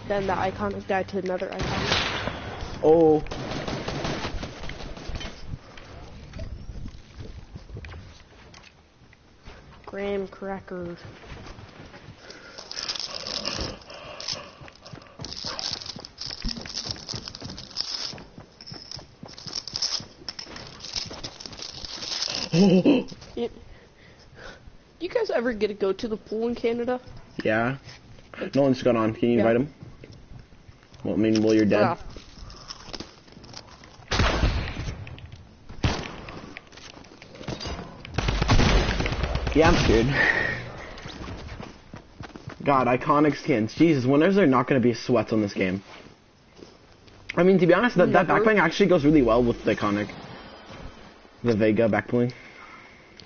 Then the iconic died to another iconic. Oh. Graham cracker. You guys ever get to go to the pool in Canada? Yeah. Nolan's got on. Can you Yeah. invite him? Well, I mean, well, you're dead. Yeah. Yeah, I'm scared. God, iconic skins. Jesus, when is there not going to be sweats on this game? I mean, to be honest, that Never. backbling actually goes really well with the iconic. The Vega backbling.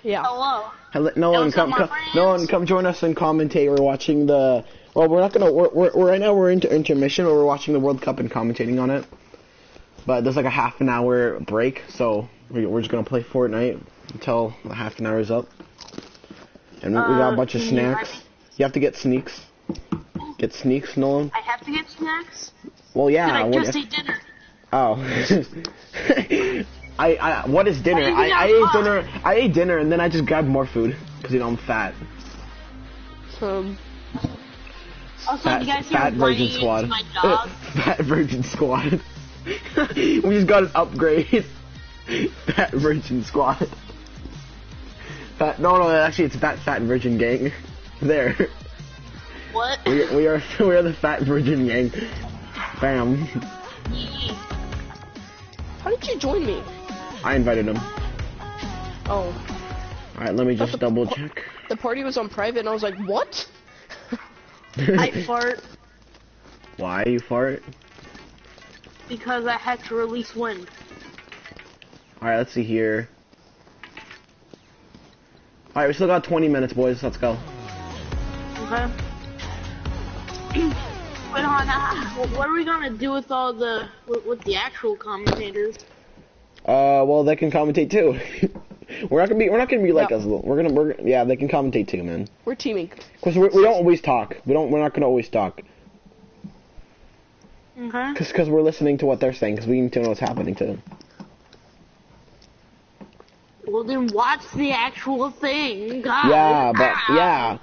Yeah. Hello. Nolan, What's up, come, my come, friends? Nolan, come join us and commentate. We're watching the. Well, we're not gonna. We're right now. We're into intermission, where we're watching the World Cup and commentating on it. But there's like a half an hour break, so we're just gonna play Fortnite until the half an hour is up. And we got a bunch of can you invite snacks. me? You have to get sneaks. Get sneaks, Nolan. I have to get snacks? Well, yeah. Did I just eat dinner? Oh. What is dinner? Why do you think I I'm ate hot? dinner. I ate dinner and then I just grabbed more food because you know I'm fat. Also, Fat, you guys hear fat whining virgin squad. into my dog? Fat virgin squad. We just got an upgrade. Fat virgin squad. No, actually it's fat virgin gang. There. What? We are the fat virgin gang. Bam. How did you join me? I invited him. Oh. Alright, let me just double check. The party was on private, and I was like, what? I fart Why you fart? because I had to release wind. Alright, let's see here. Alright, we still got 20 minutes, boys. Let's go. Okay. Wait on, what are we gonna do with all the with the actual commentators? Well, they can commentate too. we're not gonna be like Yeah. us. Yeah, they can commentate too, man. We're teaming. Cause we don't always talk. We're not gonna always talk. Okay. Cause we're listening to what they're saying. Cause we need to know what's happening to them. Well, then watch the actual thing. God. Yeah, but yeah.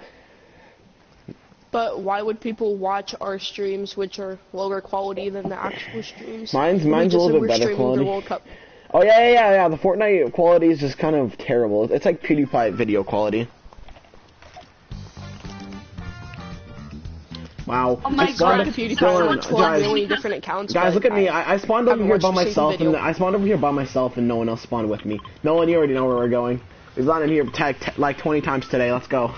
But why would people watch our streams, which are lower quality than the actual streams? Mine's We a just said little bit we're better streaming quality. The World Cup. Oh yeah. The Fortnite quality is just kind of terrible. It's like PewDiePie video quality. Wow. Oh my I spawned God, a- PewDiePie Dylan, on 12 guys, million different accounts. Guys, but look at me. I spawned over haven't here by watched a single myself, and video. I spawned over here by myself, and no one else spawned with me. Nolan, you already know where we're going. We've gone in here like 20 times today. Let's go.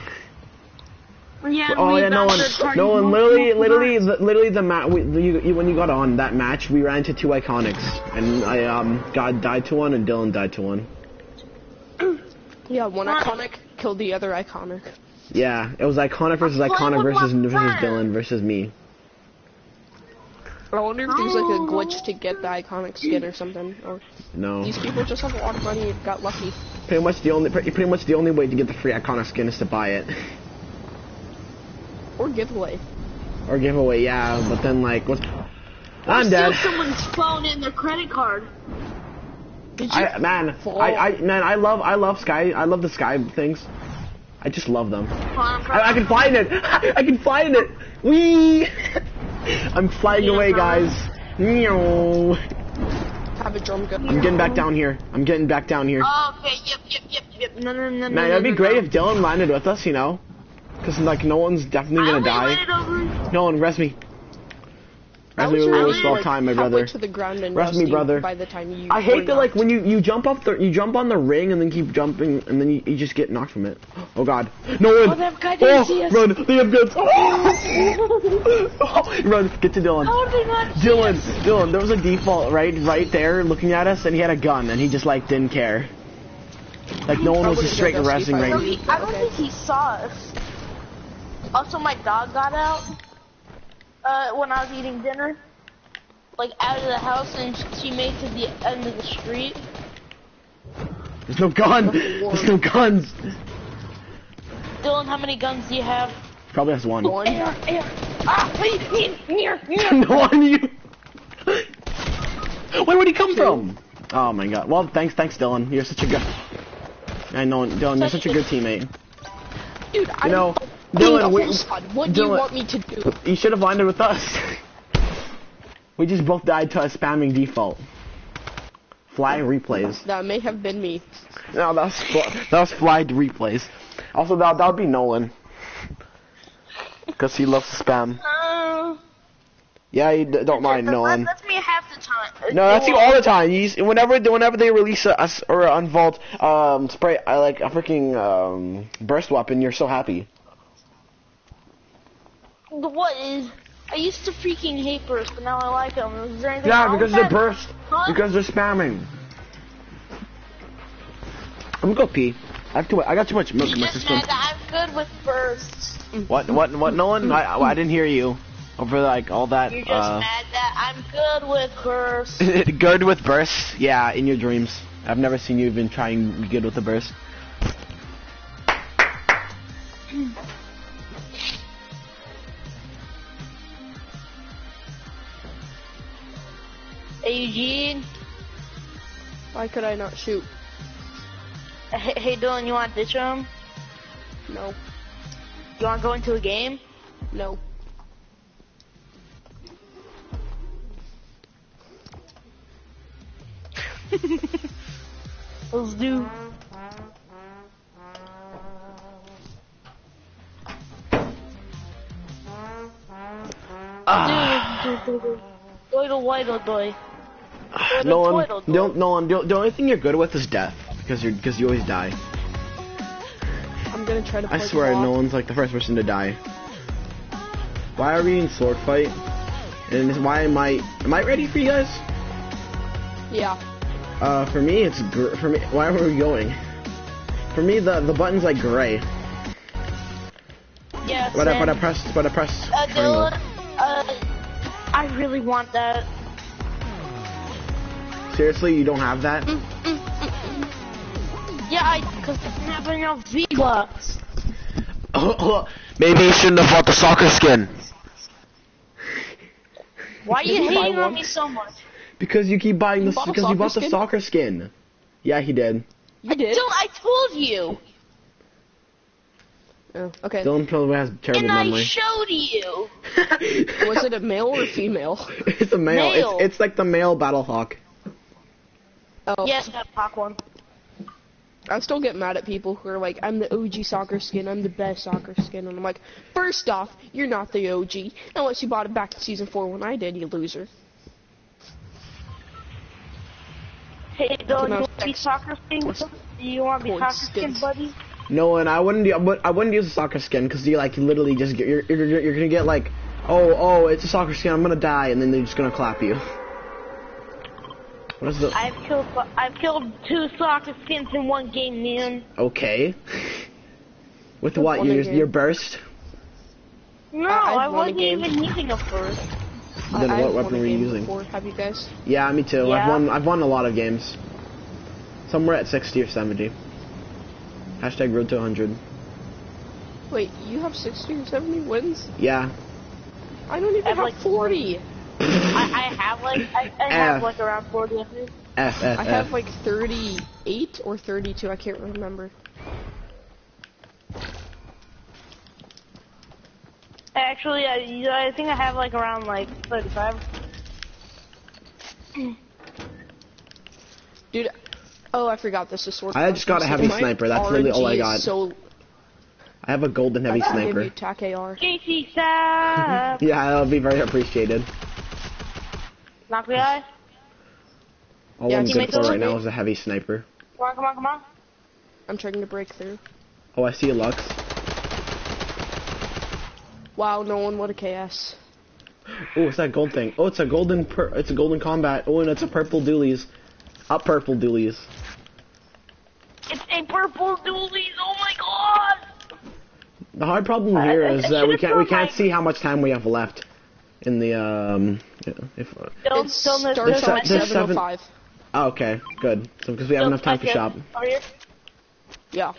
Yeah, Oh we yeah, got Nolan. third-party Nolan, multiple literally when you got on that match, we ran into 2 iconics, and I died to one, and Dylan died to one. Yeah, one iconic killed the other iconic. Yeah, it was iconic versus I'm playing iconic with versus my friend. Dylan versus me. I wonder if there's like a glitch to get the iconic skin or something. Or No. these people just have a lot of money and got lucky. Pretty much the only way to get the free iconic skin is to buy it. Or giveaway. Or giveaway, yeah, but then like what? I'm Steal dead. someone's phone and their credit card. Did you fall? I love the sky things. I just love them. Hold on, I can fly in it. I can fly in it. Whee! I'm flying Yeah, away, bro. guys. Meow. have a drum gun? I'm getting back down here. Oh, okay, yep. No. Man, that'd be great if Dylan landed with us, you know? Because, like, no one's definitely gonna die. Over. No one, rest me. Rest me really small time, my brother. To the ground and Rest me, brother. By the time you I hate that, like, when you jump up you jump on the ring and then keep jumping and then you just get knocked from it. Oh God, no one! Oh, that guy didn't see us. Run! They have guns! Oh, run! Get to Dylan. How did they not see Dylan, us? Dylan, there was a default right there looking at us, and he had a gun, and he just like didn't care. Like no one was just straight arresting No, range. I don't think he saw us. Also, my dog got out when I was eating dinner. Like out of the house, and she made it to the end of the street. There's no gun. There's no guns. Dylan, how many guns do you have? Probably has one. Air. Ah, near. No one you. Where'd he come from? Oh my God. Well, thanks, Dylan. You're such a good. I know, Dylan. You're such a good teammate. Dude, you know, Dylan. What do you want me to do? You should have landed with us. We just both died to a spamming default. Flag replays. That may have been me. No, that was flagged replays. Also, that would be Nolan. Because he loves to spam. Yeah, you don't mind Nolan. That's me half the time. No, that's you all the time. Whenever they release or unvault spray like a freaking burst weapon, you're so happy. What is? I used to freaking hate burst, but now I like them. Is there anything Yeah, wrong because with they that? burst. Huh? Because they're spamming. I'm gonna go pee. I got too much milk in my Just system. mad that I'm good with bursts. What, Nolan? I didn't hear you. Over like all that. You're just mad that I'm good with bursts. Good with bursts? Yeah, in your dreams. I've never seen you even trying to be good with a burst. Hey Eugene. Why could I not shoot? Hey Dylan, you want ditch him? No. You want to go into a game? No. Let's do. Doidle. Nolan, the only thing you're good with is death, because you always die. I'm gonna try to play I swear, block. Nolan's like the first person to die. Why are we in sword fight? And why am I ready for you guys? Yeah. For me, why are we going? For me, the button's like gray. Yeah, But I press triangle. Dylan, I really want that. Seriously, you don't have that? Yeah, because I don't have enough V-Bucks. Maybe you shouldn't have bought the soccer skin. Why are you hating on me so much? Because you keep buying You this. bought a Because you bought the soccer soccer skin. Yeah, he did. You did? I told you. Oh, okay. Dylan probably has terrible And memory. I showed you. Was it a male or female? It's a male. Male. It's like the male Battlehawk. Oh. Yes, that hawk one. I still get mad at people who are like, I'm the OG soccer skin, I'm the best soccer skin, and I'm like, first off, you're not the OG, unless you bought it back in Season 4 when I did, you loser. Hey, Dylan, you want to be soccer skin? You want to be soccer skin, buddy? No, and I wouldn't use a soccer skin because you literally just you're gonna get like, oh, it's a soccer skin, I'm gonna die, and then they're just gonna clap you. What is the? I've killed 2 soccer skins in one game, man. Okay. With what? Your burst? No, I've I won a wasn't game. even using a first. Then what I've weapon won a were you game using? before. Have you guys? Yeah, me too. Yeah. I've won a lot of games. Somewhere at 60 or 70. Hashtag road to 100. Wait, you have 60 or 70 wins? Yeah. I don't even have have like 40. I have like around 40, I think. I have like 38 or 32, I can't remember. Actually, I think I have like around like 35. Dude, oh, I forgot this is sword. I just got a heavy My sniper, that's literally all I RNG got. is so I have a golden heavy I give sniper. you TAC AR. JC Sap! Yeah, that'll be very appreciated. Knock the eye. All I'm good for right now is a heavy sniper. Come on. I'm trying to break through. Oh, I see a Lux. Wow, no one with a KS. Oh, it's that gold thing. Oh, it's a golden combat. Oh, and it's a purple dualies. Up purple dualies. It's a purple dualies. Oh my god. The hard problem here is that we can't see how much time we have left in the It starts at 7:05. Oh, okay, good. So because we have enough time for shop. Over here. Yeah.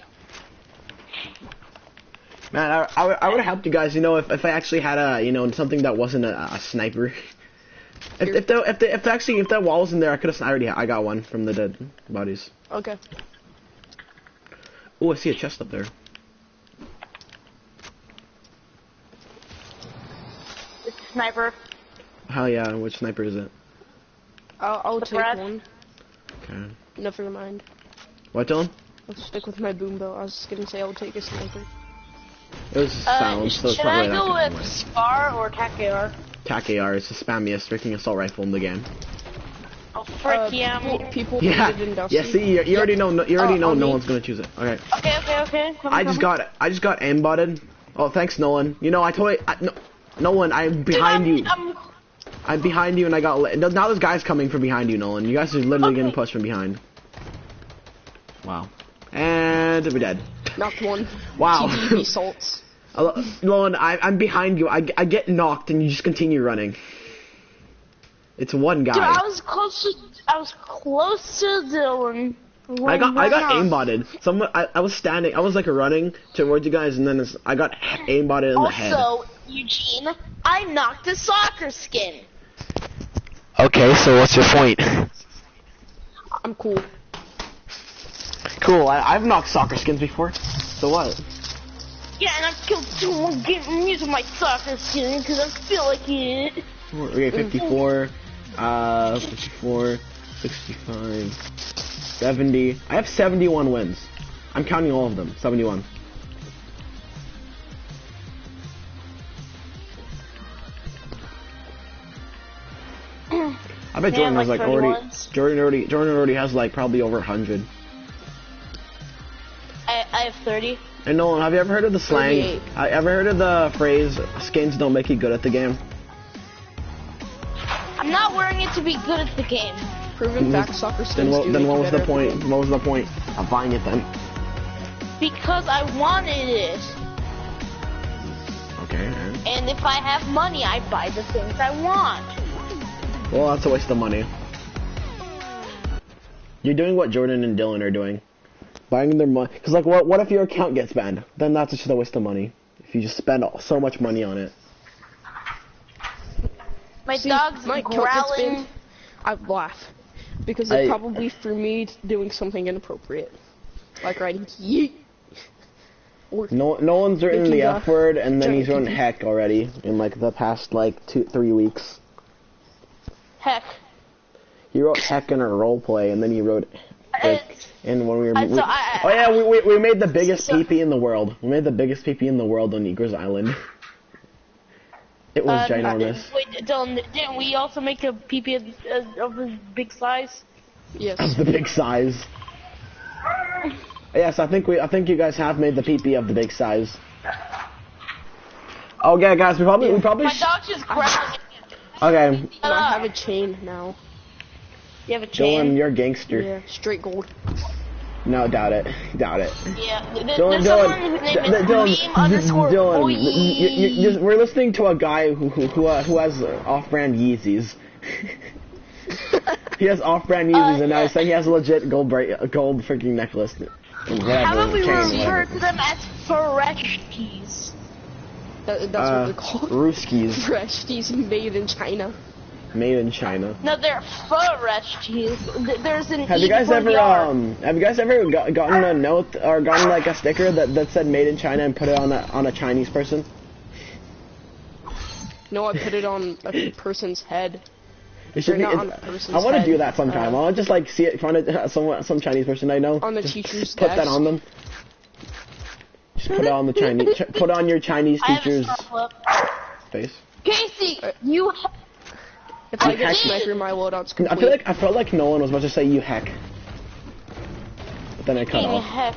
Man, I would have helped you guys, if I actually had something that wasn't a sniper. If that wall was in there, I got one from the dead bodies. Okay. Oh, I see a chest up there. It's a sniper. Hell yeah, which sniper is it? I'll take Brad. one. Okay. Never mind. What, Dylan? I'll stick with my boom bow. I was just gonna say I'll take a sniper. It was silent, so it's should I probably go not with SCAR or TAC-AR? TAC-AR is the spammiest freaking assault rifle in the game. Oh frick, yeah. People Yeah, put it in Dusty. yeah. See, you already know. You already know no one's gonna choose it. Okay. Okay. I just got aimbotted. Oh, thanks, Nolan. Nolan, I'm behind you. I'm behind you, and I got. Now there's guys coming from behind you, Nolan. You guys are literally getting pushed from behind. Wow. And we're dead. Knocked one. Wow. TTV salts. Nolan, I'm behind you. I get knocked, and you just continue running. It's one guy. Dude, I was close to Dylan. I got aimbotted. I was standing. I was like running towards you guys, and then I got aimbotted in the head. Also, Eugene, I knocked a soccer skin. Okay, so what's your point? I'm cool. Cool. I've knocked soccer skins before. So what? Yeah, and I killed someone using my soccer skin because I feel like it. Okay, 54, 54, 65, 70. I have 71 wins. I'm counting all of them. 71. I bet Jordan has like Jordan already has like probably over 100. I have 30. And Nolan, have you ever heard of the slang? 38. Ever heard of the phrase "skins don't make you good at the game"? I'm not wearing it to be good at the game. Proven fact, soccer skins do Then make what you was the better at point? game. What was the point of buying it then? Because I wanted it. Okay. And if I have money, I buy the things I want. Well, that's a waste of money. You're doing what Jordan and Dylan are doing. Buying their money. Because, like, what if your account gets banned? Then that's just a waste of money. If you just spend so much money on it. My See, dog's my account gets growling. banned, I laugh. Because it's probably for me doing something inappropriate. Like writing yeet. Or No one's written making the a F word, and then he's giant written PP. heck already in, like, the past, like, 2-3 weeks. Heck. He wrote heck in our roleplay, and then he wrote It's- and when we were, so we made the biggest PP in the world. We made the biggest PP in the world on Eagers Island. It was ginormous. Wait, Dylan, didn't we also make a PP of a big size? yes. Of the big size. Yes, I think you guys have made the PP of the big size. Oh yeah, guys, we probably My dog's just growling. okay. I have a chain now. You have a chain? Dylan, you're a gangster. Yeah, straight gold. No, doubt it. Doubt it. Yeah. Dylan, There's someone whose name is meme_boy. we're listening to a guy who has off-brand Yeezys. He has off-brand Yeezys, and now he's saying he has a legit gold freaking necklace. Whatever, How about we chain, refer whatever. to them as Freshkies? That's what they're called. Rooskies, Freshties made in China. made in China. No, they're Freshkies. There's an Have E you guys before ever the R. gotten a note or gotten like a sticker that said "Made in China" and put it on a Chinese person? No, I put it on a person's head. It should be. not on a person's I want to head. do that sometime. I want to just like see it, find some Chinese person I know. On the just teacher's put that desk. on them. Just put it on the Chinese. Put on your Chinese I have a teacher's scarf lip. face. Casey, If I get a sniper, my loadout's complete. I felt like no one was about to say you heck. But then I cut off. Heck.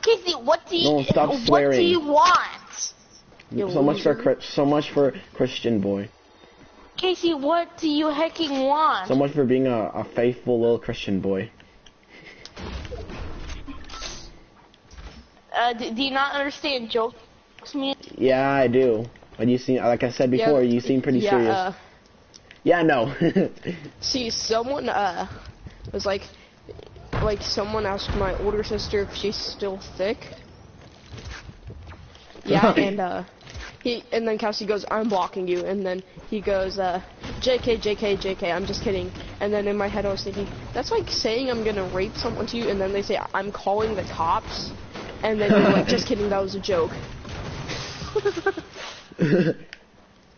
Casey, what do you No, stop what do swearing. you want? So much for Christian boy. Casey, what do you hecking want? So much for being a faithful little Christian boy. Do you not understand jokes, man? Yeah, I do. But you seem, like I said before, you seem pretty serious. Yeah, no. See, someone was like someone asked my older sister if she's still thick. Yeah, and then Cassie goes, I'm blocking you, and then he goes, JK, JK, JK, I'm just kidding. And then in my head I was thinking, that's like saying I'm gonna rape someone to you, and then they say, I'm calling the cops, and then you're like, just kidding, that was a joke.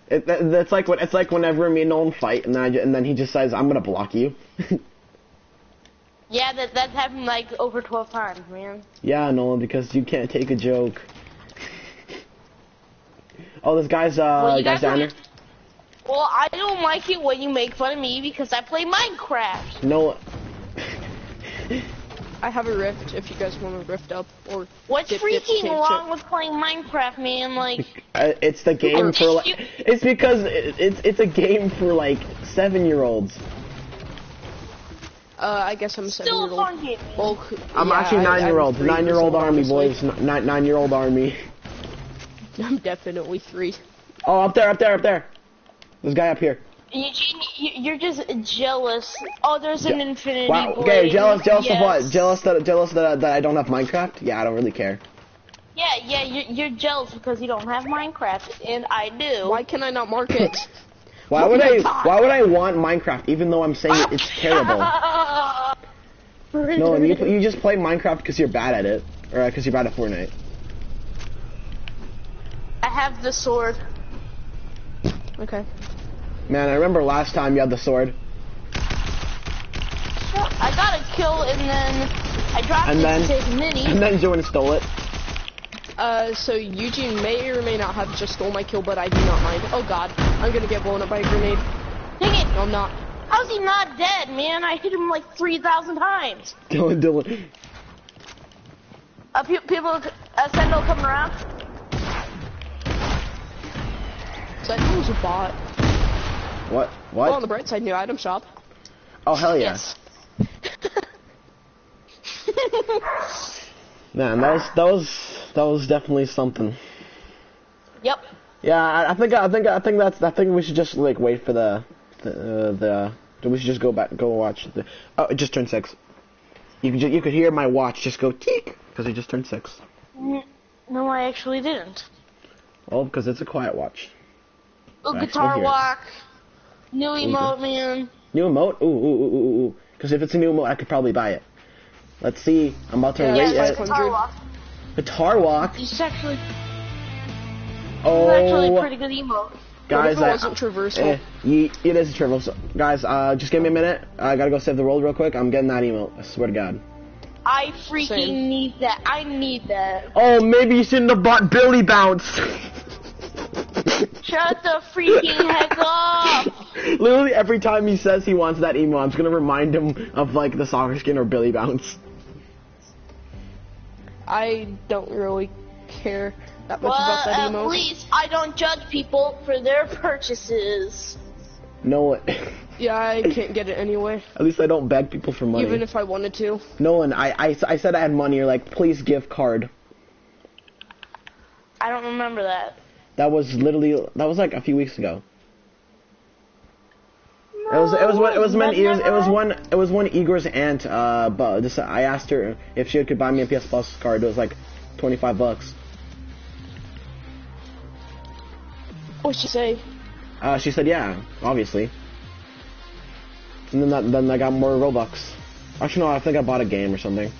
It's like whenever me and Nolan fight, and then he just says, I'm gonna block you. Yeah, that's happened like over 12 times, man. Yeah, Nolan, because you can't take a joke. Oh, this guy's down there. Well, I don't like it when you make fun of me because I play Minecraft. No. I have a rift if you guys want to rift up or. What's freaking wrong with playing Minecraft, man? Like. It's the game for like. It's because it's a game for like 7-year-olds. I guess I'm a 7-year-old. Still a fun game. Well, I'm actually 9-year-old. 9-year-old army, boys. 9-year-old army. I'm definitely 3. Oh, up there. This guy up here. Eugene, you're just jealous. Oh, there's an infinity. Wow. Okay, jealous of what? Jealous that I don't have Minecraft? Yeah, I don't really care. Yeah, you're jealous because you don't have Minecraft, and I do. Why can I not mark it? Why would I want Minecraft even though I'm saying it's terrible? No, you just play Minecraft because you're bad at it, or because you're bad at Fortnite. I have the sword. Okay. Man, I remember last time you had the sword. I got a kill and then I dropped it to take a mini. And then Jordan stole it. So Eugene may or may not have just stole my kill, but I do not mind. Oh god, I'm gonna get blown up by a grenade. Dang it! No, I'm not. How's he not dead, man? I hit him like 3,000 times. Dylan. People, Sendo coming around. So I think it was a bot. What? Well, on the bright side, new item shop. Oh, hell yeah. Yes. Man, that was definitely something. Yep. Yeah, I think we should just like wait for we should just go watch the. Oh, it just turned 6. You could hear my watch just go tick because it just turned 6. No, I actually didn't. Well, because it's a quiet watch. Oh, guitar walk. New emote, man. New emote? Ooh. Because if it's a new emote, I could probably buy it. Let's see. I'm about to rate it. Guitar walk. Guitar walk? It's actually Oh. It's actually a pretty good emote. Guys, what if it wasn't traversal? It is a traversal. Guys, just give me a minute. I gotta go save the world real quick. I'm getting that emote. I swear to God. I freaking need that. I need that. Oh, maybe you shouldn't have bought Billy Bounce. Shut the freaking heck up! Literally every time he says he wants that emote, I'm just gonna remind him of like the soccer skin or Billy Bounce. I don't really care that much about that emote. At least I don't judge people for their purchases. No. Yeah, I can't get it anyway. At least I don't beg people for money. Even if I wanted to. Nolan, I said I had money. You're like, please gift card. I don't remember that. That was like a few weeks ago. No, it was one Igor's aunt. But I asked her if she could buy me a PS Plus card. It was like $25. What'd she say? She said yeah, obviously. And then I got more Robux. Actually, no, I think I bought a game or something.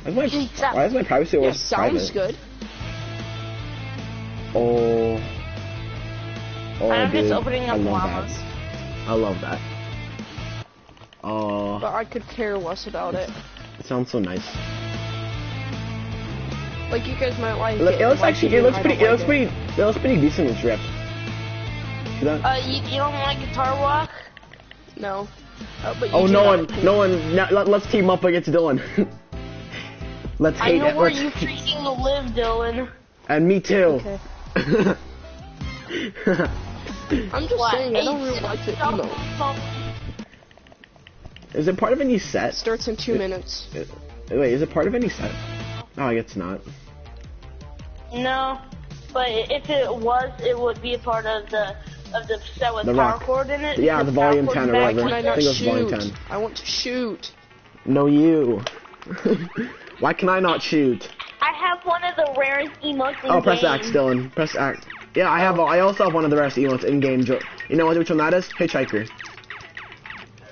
Why is my privacy always sounds good. Oh, I'm dude, just opening up llamas. I love that. Oh. But I could care less about it. It sounds so nice. Like you guys might like it looks pretty decent in Drift. See that? You don't like Guitar Walk? No. But you Oh, do no have one, opinion. no one. Now, let's team up against Dylan. Let's I hate know it. where Let's you freaking live, Dylan. and me too. Okay. I'm just saying, I don't really like the emo. Is it part of any set? Starts in 2 minutes. Wait, is it part of any set? Oh, it's not. No, but if it was, it would be a part of the set with The power rock. cord in it. Yeah, the volume 10 or back whatever. Can I with not think it was volume shoot? 10. I want to shoot. No, you. Why can I not shoot? I have one of the rarest emotes in Oh, press game. X, Dylan. Press X. Yeah, I have. I also have one of the rest emotes in game. You know which one that is? Hitchhiker.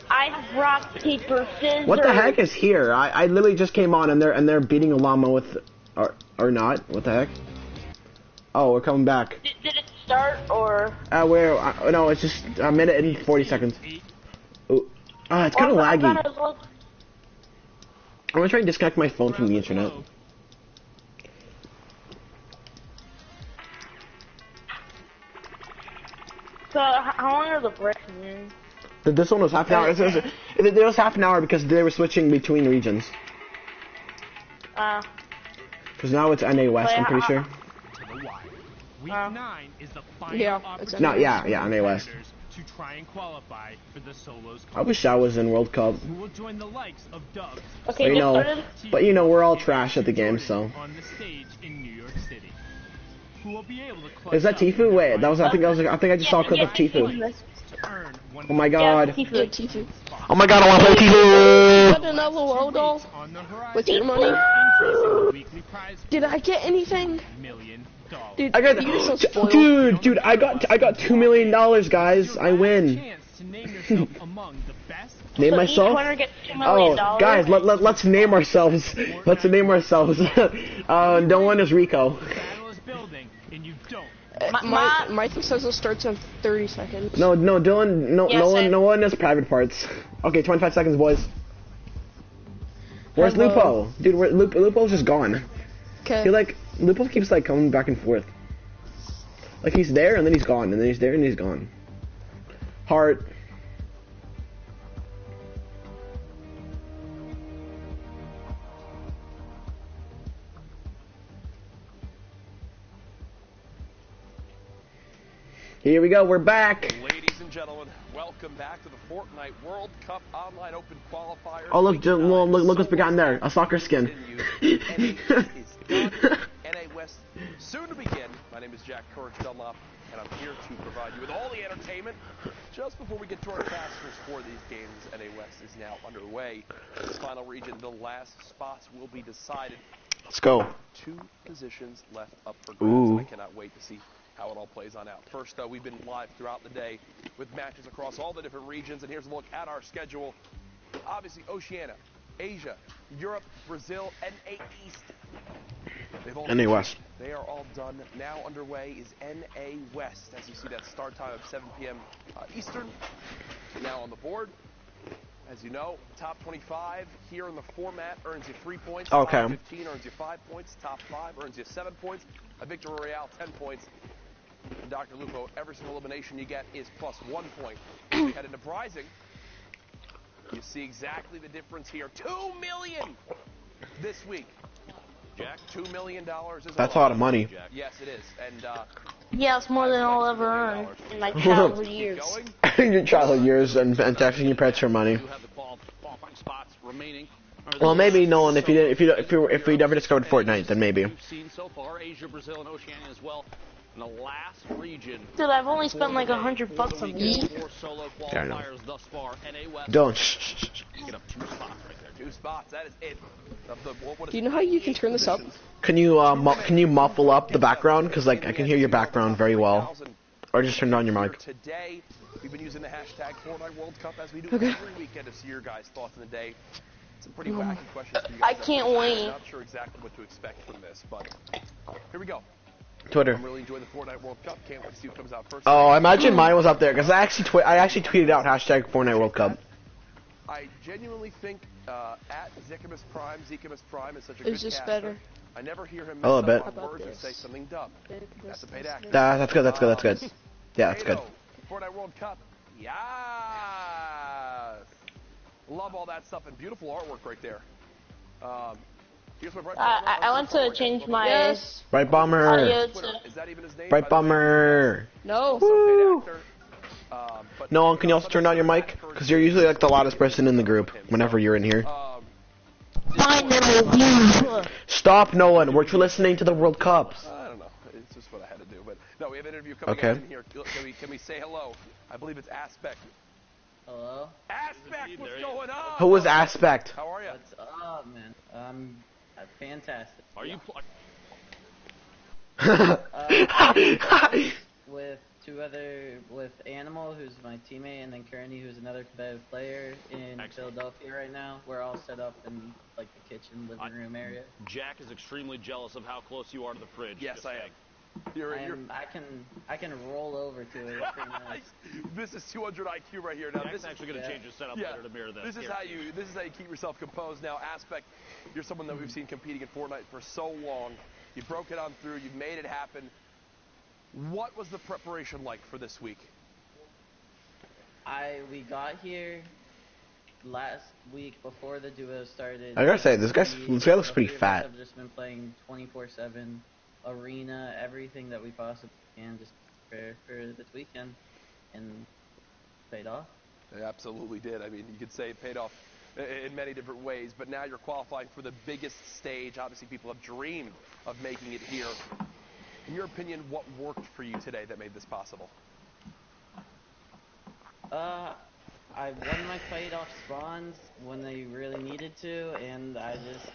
I have rock, paper, scissors. What the heck is here? I literally just came on and they're beating a llama with or not? What the heck? Oh, we're coming back. Did it start or? No, it's just a minute and 40 seconds. Ooh. It's kind of laggy. I'm gonna try and disconnect my phone from the internet. So how long are the breaks, man? This one was half an hour. It was half an hour because they were switching between regions. Because now it's NA West, I'm pretty sure. Week 9 is the final Yeah, it's No, yeah, NA West. to try and qualify for the solos. I wish I was in World Cup. Who will join the likes of Dubs? Okay, But we're all trash at the game, so. On the stage in New York City. Who will be able to Is that Tifu? Wait, I think I just saw a clip of Tifu. Oh my god. Yeah, Tifu. Oh my god, I want to play Tifu! Got another low doll with your money. Did I get anything? Dude, I got, you're so spoiled. dude, I got $2 million, guys. I win. Name myself? Oh, guys, let's name ourselves. Let's name ourselves. No one is Rico. My thing says it starts in 30 seconds. No, Dylan. No one has private parts. Okay, 25 seconds, boys. Where's Hello. Lupo? Dude, Lupo's just gone. Okay. Lupo keeps coming back and forth. Like he's there and then he's gone, and then he's there and he's gone. Heart. Here we go, we're back. Ladies and gentlemen, welcome back to the Fortnite World Cup Online Open Qualifier. Oh look what's begun there, a soccer skin. NA West soon to begin. My name is Jack Courage Dunlop, and I'm here to provide you with all the entertainment. Just before we get to our casters for these games, NA West is now underway. This final region, the last spots will be decided. Let's go. 2 positions left up for grabs. Ooh. I cannot wait to see how it all plays on out. First, we've been live throughout the day with matches across all the different regions, and here's a look at our schedule. Obviously, Oceania, Asia, Europe, Brazil, NA East. NA West. They are all done. Now underway is NA West. As you see, that start time of 7 p.m. Eastern. Now on the board. As you know, top 25 here in the format earns you 3 points. Okay. Top 15 earns you 5 points. Top 5 earns you 7 points. A Victory Royale, 10 points. And Dr. Lupo, every single elimination you get is plus 1 point. We head into prizing. You see exactly the difference here. $2 million this week. Jack, $2 million is That's a lot of money. Jack. Yes, it is. And Yeah, it's more than I'll ever earn in my childhood years. Your childhood years and taxing your pets for money. Well, maybe Nolan, if we never discovered Fortnite, then maybe. We've seen so far Asia, Brazil, and Oceania as well. In the last region. Dude, I've only spent like $100 on these. Yeah, I know. Thus far, NA West. Don't. Get up 2 spots right there. 2 spots. That is it. Do you know how you can turn this up? Can you muffle up the background? Because I can hear your background very well. Or just turn down your mic. Today, we've been using the hashtag Fortnite World Cup as we do every weekend to see your guys' thoughts in the day. Some pretty wacky questions for you guys. I can't wait. I'm not sure exactly what to expect from this, but here we go. Twitter. I'm really enjoying the Fortnite World Cup. Can't wait to see who comes out first. Oh, I imagine mine was up there because I actually tweeted out hashtag Fortnite World Cup. I genuinely think at Zikamus Prime is such a good Is this caster. better? I never hear him A little mess bit. up on words or say something dumb. That's a paid actor. That's good. Yeah, that's good. Fortnite World Cup. Yes. Love all that stuff and beautiful artwork right there. Here's my I want to change my Bright Bomber. audio Is to. that even his name? Bright Bomber. No. Woo. Nolan, can you also turn down your mic? Because you're usually like the loudest person in the group whenever you're in here. Fine, then I'll Stop, Nolan. We're listening to the World Cup. I don't know. It's just what I had to do. But no, we have an interview coming up in here. Can we say hello? I believe it's Aspect. Hello? Aspect, what's going on? Who was Aspect? How are you? What's up, man? Fantastic. Are you? With Animal, who's my teammate, and then Kearney, who's another competitive player in Philadelphia right now. We're all set up in like the kitchen, living room area. Jack is extremely jealous of how close you are to the fridge. Yes, I am. I can roll over to it. It's pretty nice. This is 200 IQ right here. Now Jack's this is actually going to change his setup later to mirror this. This is how you keep yourself composed. Now, Aspect, you're someone that we've seen competing in Fortnite for so long. You broke it on through. You made it happen. What was the preparation like for this week? We got here last week before the duo started. I gotta say, this guy looks pretty fat. I've just been playing 24/7 arena, everything that we possibly can, just prepare for this weekend, and paid off. It absolutely did. I mean, you could say it paid off in many different ways, but now you're qualifying for the biggest stage. Obviously, people have dreamed of making it here. In your opinion, what worked for you today that made this possible? I won my fight off spawns when they really needed to, and I just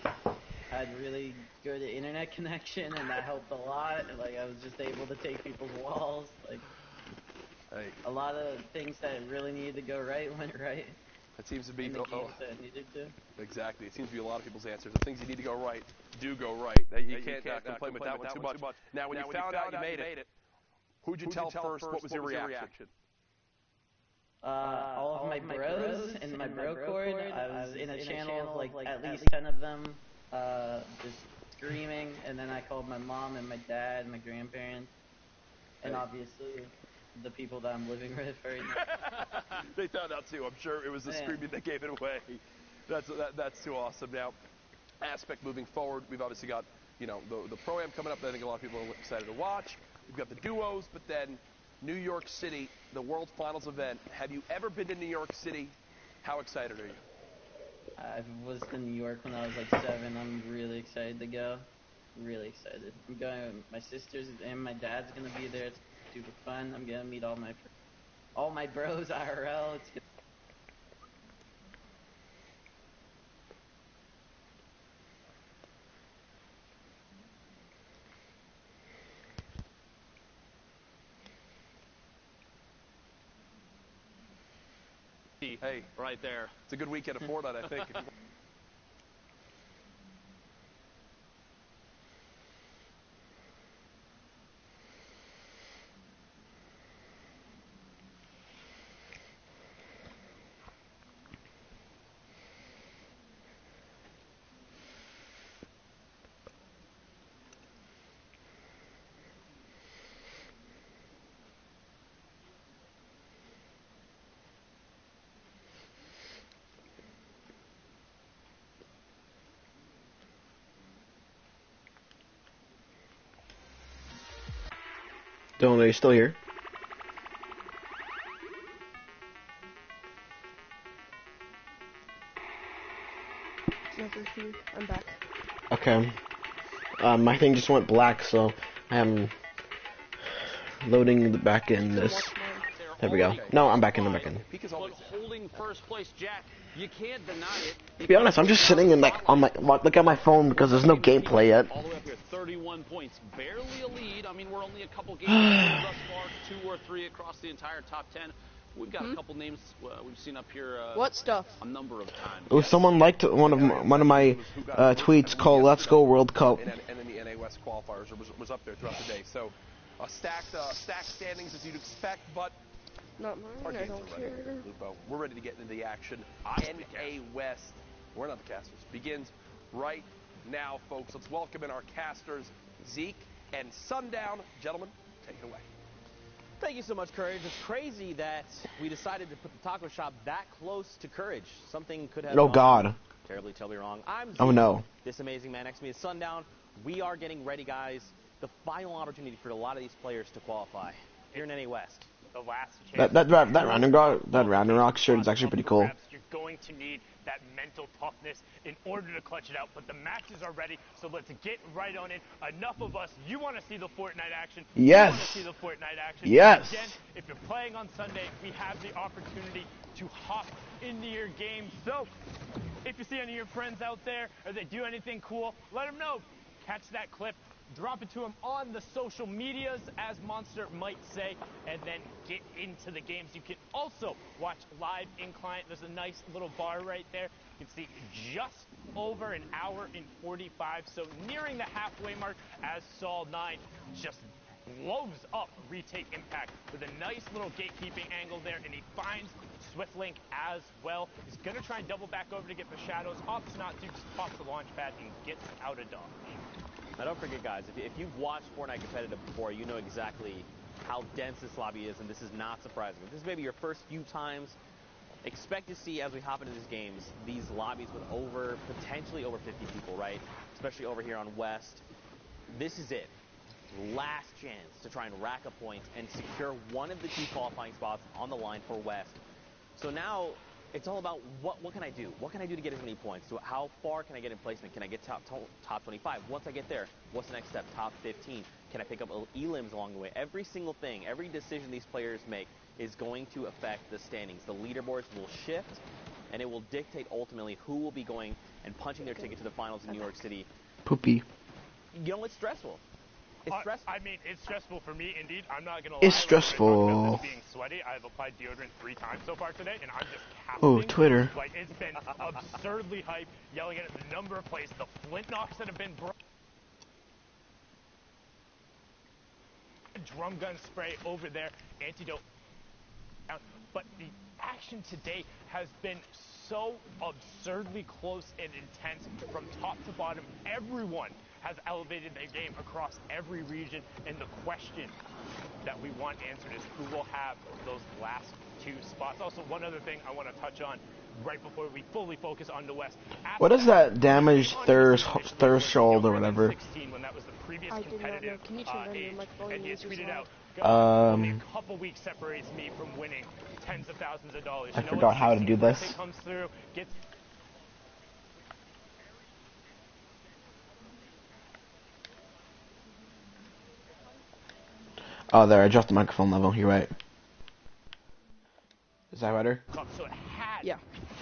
had really good internet connection, and that helped a lot. Like, I was just able to take people's walls. Like, a lot of things that really needed to go right went right. That seems to be that needed to. Exactly. It seems to be a lot of people's answers. The things you need to go right do go right. You can't complain with that one too much. Now, when you found out you made it, who'd you tell first? What was your reaction? All of my bros and my bro cord. I was in a channel of like at least 10 of them, just screaming, and then I called my mom and my dad and my grandparents, and obviously the people that I'm living with right now. They found out too. I'm sure it was the screaming that gave it away. That's too awesome. Now, Aspect moving forward, we've obviously got the Pro-Am coming up that I think a lot of people are excited to watch. We've got the duos, but then New York City, the World Finals event. Have you ever been to New York City? How excited are you? I was in New York when I was like 7. I'm really excited to go. Really excited. I'm going. My sisters and my dad's gonna be there. It's super fun. I'm gonna meet all my bros IRL. It's gonna Hey, right there. It's a good weekend of Fortnite, I think. Dylan, are you still here? I'm back. Okay. My thing just went black, so I am loading the back in this. There we go. No, I'm back in. Holding first place, Jack. You can't deny it. To be honest, I'm just sitting in look at my phone because there's no gameplay yet. All the way up here, 31 points, barely a lead. I mean, we're only a couple games thus far, 2 or 3 across the entire top 10. We've got a couple names we've seen up here. What stuff? A number of times. Oh, someone liked one of my tweets called "Let's Go World Cup." And then the NA West qualifiers was up there throughout the day. So stacked standings as you'd expect, but not mine. I don't care. Lupo, we're ready to get into the action. NA West, we're not the casters, begins right now, folks. Let's welcome in our casters, Zeke and Sundown. Gentlemen, take it away. Thank you so much, Courage. It's crazy that we decided to put the taco shop that close to Courage. Something could have Oh, gone God. terribly wrong. I'm Z. Oh, no. This amazing man next to me is Sundown. We are getting ready, guys. The final opportunity for a lot of these players to qualify here in NA West. The last chance. That random rock shirt is actually pretty cool. You're going to need that mental toughness in order to clutch it out, but the matches are ready, so let's get right on it. Enough of us. You want to see the Fortnite action. Yes. You want to see the Fortnite action. Yes. Again, if you're playing on Sunday, we have the opportunity to hop into your game. So, if you see any of your friends out there, or they do anything cool, let them know. Catch that clip. Drop it to them on the social medias, as Monster might say, and then get into the games. You can also watch live in client. There's a nice little bar right there. You can see just over an hour and 45, so nearing the halfway mark as Sol 9 just blows up Retake Impact with a nice little gatekeeping angle there, and he finds Swiftlink as well. He's going to try and double back over to get the shadows. Opts not to, just pops the launch pad and gets out of dodge. Now don't forget, guys, if you've watched Fortnite competitive before, you know exactly how dense this lobby is, and this is not surprising. If this is maybe your first few times, expect to see, as we hop into these games, these lobbies with potentially over 50 people, right? Especially over here on West. This is it. Last chance to try and rack a point and secure one of the two qualifying spots on the line for West. So now it's all about what can I do? What can I do to get as many points? So how far can I get in placement? Can I get top 25? Once I get there, what's the next step? Top 15? Can I pick up elims along the way? Every single thing, every decision these players make is going to affect the standings. The leaderboards will shift, and it will dictate ultimately who will be going and punching their ticket to the finals in New York City. Poopy. You know, it's stressful. It's stressful. I mean, it's stressful for me, indeed. I'm not going to lie. It's stressful. This being sweaty. I've applied deodorant 3 times so far today, and I'm just counting. Oh, Twitter. Like, it's been absurdly hype, yelling at the number of plays, the flint knocks that have been brought. Drum gun spray over there, antidote. But the action today has been so absurdly close and intense from top to bottom. Everyone has elevated their game across every region, and the question that we want answered is who will have those last 2 spots. Also, one other thing I want to touch on right before we fully focus on the West. What is that damaged threshold or whatever? 16, when that was the previous I did not know. competitive Can you turn on your age, microphone and he had and use tweeted your out, only a couple weeks separates me from winning tens of thousands of dollars. I forgot how to do this. Comes through, gets Oh, there, I dropped the microphone level. You're right. Is that better? so it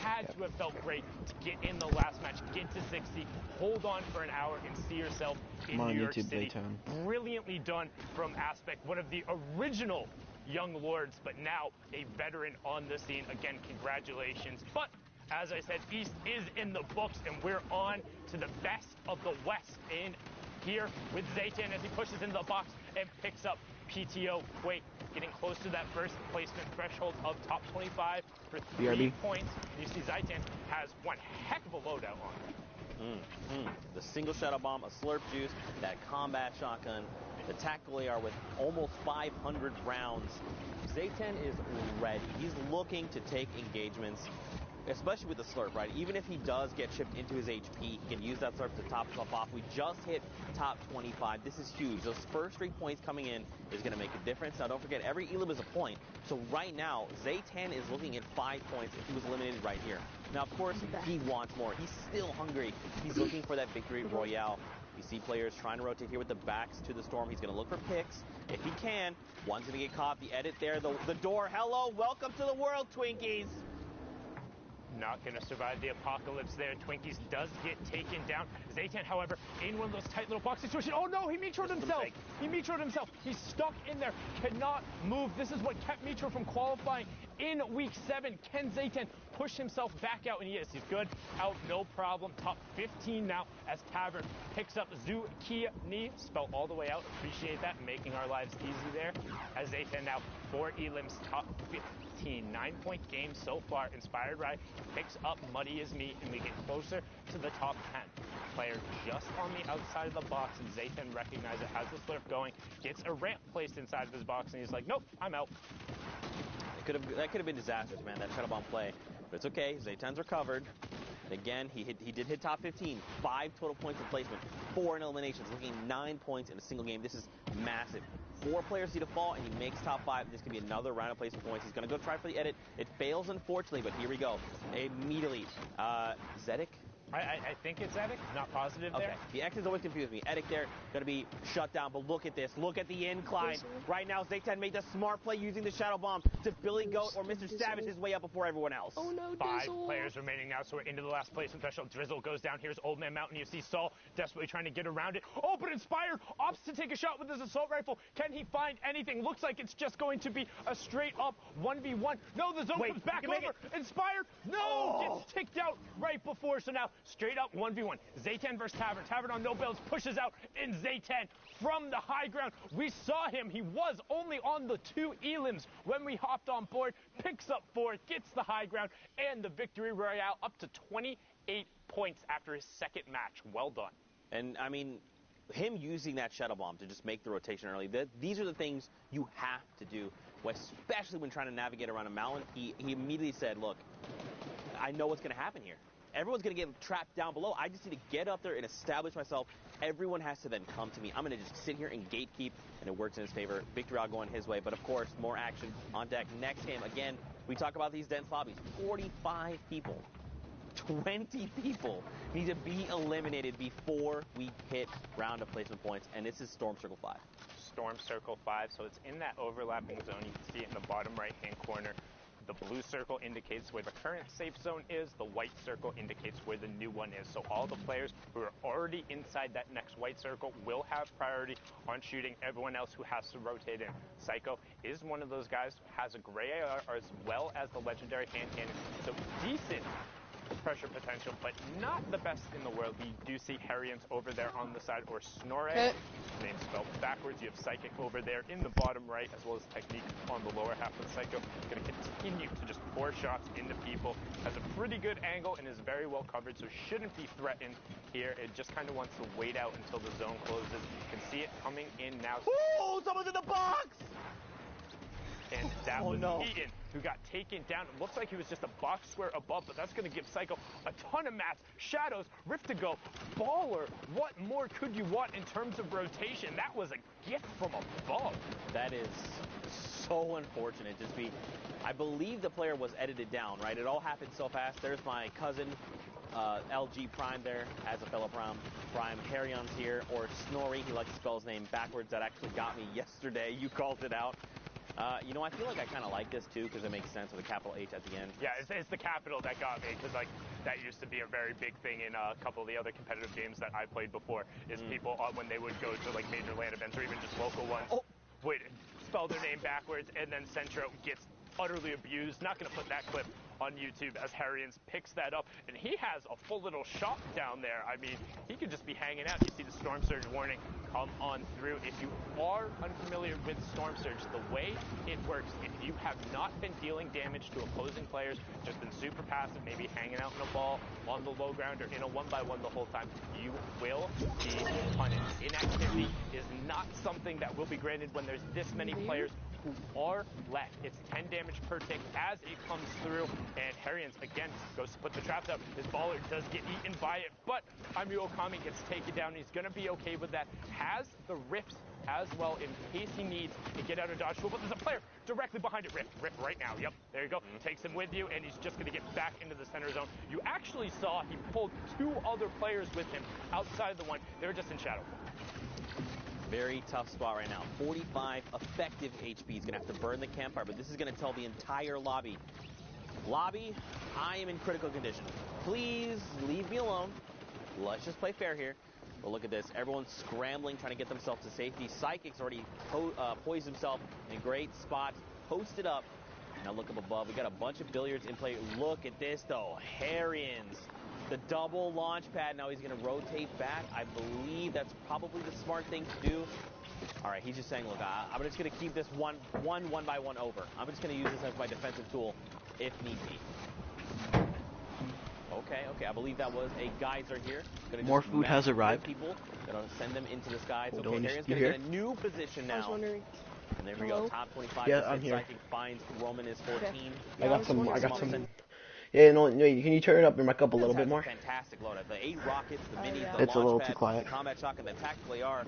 had to have felt great to get in the last match, get to 60, hold on for an hour, and see yourself in New York City. Brilliantly done from Aspect, one of the original young lords, but now a veteran on the scene. Again, congratulations. But as I said, East is in the books, and we're on to the best of the West in here with Zaytan as he pushes into the box and picks up PTO Quake, getting close to that first placement threshold of top 25 for 3 points. And you see Zaytan has one heck of a loadout on him. The single shadow bomb, a slurp juice, that combat shotgun, the tactical AR with almost 500 rounds. Zaytan is ready. He's looking to take engagements, especially with the slurp, right? Even if he does get chipped into his HP, he can use that slurp to top himself off. We just hit top 25. This is huge. Those first 3 points coming in is going to make a difference. Now, don't forget, every elim is a point. So right now, Zaytan is looking at 5 points if he was eliminated right here. Now, of course, he wants more. He's still hungry. He's looking for that victory royale. You see players trying to rotate here with the backs to the storm. He's going to look for picks. If he can, one's going to get caught. The edit there, the door. Hello, welcome to the world, Twinkies. Not going to survive the apocalypse there. Twinkies does get taken down. Zaytan, however, in one of those tight little box situations. Oh no, he metroed himself. He metroed himself. He's stuck in there, cannot move. This is what kept Metro from qualifying in week 7. Can Zaytan push himself back out? And he is. He's good. Out, no problem. Top 15 now as Tavern picks up Zucchini. Spelled all the way out. Appreciate that. Making our lives easy there. As Zaytan now 4 elims, top 15. 9-point game so far. Inspired Ride picks up Muddy As Me, and we get closer to the top 10. player just on the outside of the box, and Zayten recognizes it, has the slurp going, gets a ramp placed inside of his box, and he's like, nope, I'm out. That could have been disastrous, man, that shuttle bomb play. But it's okay, Zayten's recovered. And again, he did hit top 15. 5 total points in placement, 4 in eliminations, looking 9 points in a single game. This is massive. 4 players need to fall, and he makes top 5. This could be another round of placement points. He's going to go try for the edit. It fails, unfortunately, but here we go. Immediately, Zedek? I think it's Edic, not positive there. Okay, the X is always confused me. Edic there, going to be shut down, but look at this. Look at the incline. Right now, Zayten made the smart play using the Shadow Bomb to Billy Goat or Mr. Savage his way up before everyone else. Oh no, 5 players remaining now, so we're into the last placement threshold. Drizzle goes down. Here's Old Man Mountain. You see Saul desperately trying to get around it. Oh, but Inspired opts to take a shot with his assault rifle. Can he find anything? Looks like it's just going to be a straight up 1v1. No, the zone comes back over. Inspired, no, gets ticked out right before. So now straight up 1v1. Zayten versus Tavern. Tavern on no builds pushes out, and Zayten from the high ground. We saw him. He was only on the 2 elims when we hopped on board. Picks up 4, gets the high ground, and the victory royale up to 28 points after his second match. Well done. And, I mean, him using that shuttle bomb to just make the rotation early, these are the things you have to do, especially when trying to navigate around a mountain. He immediately said, look, I know what's going to happen here. Everyone's going to get trapped down below. I just need to get up there and establish myself. Everyone has to then come to me. I'm going to just sit here and gatekeep, and it works in his favor. Victory all going his way. But, of course, more action on deck. Next game, again, we talk about these dense lobbies. 45 people, 20 people need to be eliminated before we hit round of placement points, and this is Storm Circle 5. Storm Circle 5, so it's in that overlapping zone. You can see it in the bottom right-hand corner. The blue circle indicates where the current safe zone is. The white circle indicates where the new one is. So all the players who are already inside that next white circle will have priority on shooting. Everyone else who has to rotate in. Psycho is one of those guys who has a gray AR as well as the legendary hand cannon. So decent pressure potential, but not the best in the world. You do see Harrians over there on the side, or Snore. Name spelled backwards. You have Psychic over there in the bottom right, as well as Technique on the lower half of Psycho. Going to continue to just pour shots into people. Has a pretty good angle and is very well covered, so shouldn't be threatened here. It just kind of wants to wait out until the zone closes. You can see it coming in now. Oh, someone's in the box! And that was Eaton, who got taken down. It looks like he was just a box square above, but that's going to give Psycho a ton of mats. Shadows, Rift to go, Baller. What more could you want in terms of rotation? That was a gift from above. That is so unfortunate. I believe the player was edited down, right? It all happened so fast. There's my cousin, LG Prime there, as a fellow Prime. Harryon's here, or Snorri. He likes to spell his name backwards. That actually got me yesterday. You called it out. You know, I feel like I kind of like this, too, because it makes sense with a capital H at the end. Yeah, it's the capital that got me, because, like, that used to be a very big thing in a couple of the other competitive games that I played before, is people, when they would go to, like, major LAN events or even just local ones, would spell their name backwards, and then Centro gets utterly abused. Not going to put that clip on YouTube as Harrians picks that up, and he has a full little shop down there. I mean, he could just be hanging out. You see the Storm Surge warning come on through. If you are unfamiliar with Storm Surge, the way it works, if you have not been dealing damage to opposing players, just been super passive, maybe hanging out in a ball on the low ground or in a 1-by-1 the whole time, you will be punished. Inactivity is not something that will be granted when there's this many players who are left. It's 10 damage per tick as it comes through, and Harrians again goes to put the traps out. His baller does get eaten by it, but Amu Okami gets taken down. He's going to be okay with that. Has the Rift as well in case he needs to get out of dodge tool, but there's a player directly behind it. Rift right now. Yep, there you go. Takes him with you, and he's just going to get back into the center zone. You actually saw he pulled 2 other players with him outside the one. They were just in shadow. Very tough spot right now. 45 effective HP. He's going to have to burn the campfire, but this is going to tell the entire lobby, I am in critical condition. Please leave me alone. Let's just play fair here. But look at this. Everyone's scrambling, trying to get themselves to safety. Psychic's already poised himself in great spots, posted up. Now look up above. We got a bunch of billiards in play. Look at this, though. Harrians. The double launch pad. Now he's going to rotate back. I believe that's probably the smart thing to do. All right, he's just saying, look, I'm just going to keep this 1-by-1 over. I'm just going to use this as my defensive tool if need be. Okay, I believe that was a geyser here. More food has arrived. People, gonna send them into the skies. Hold Okay, on, Harry's you gonna here? get a new position I was now. wondering. And there we go, top 25. Yeah, I'm here. Psychic finds Roman is 14. Okay. I got some. wondering. Yeah, no, can you turn it up and mic up a little bit more? Fantastic loadout. The 8 rockets, the minis, yeah. the It's a little launch too pads, quiet. the combat shotgun, the tactical AR.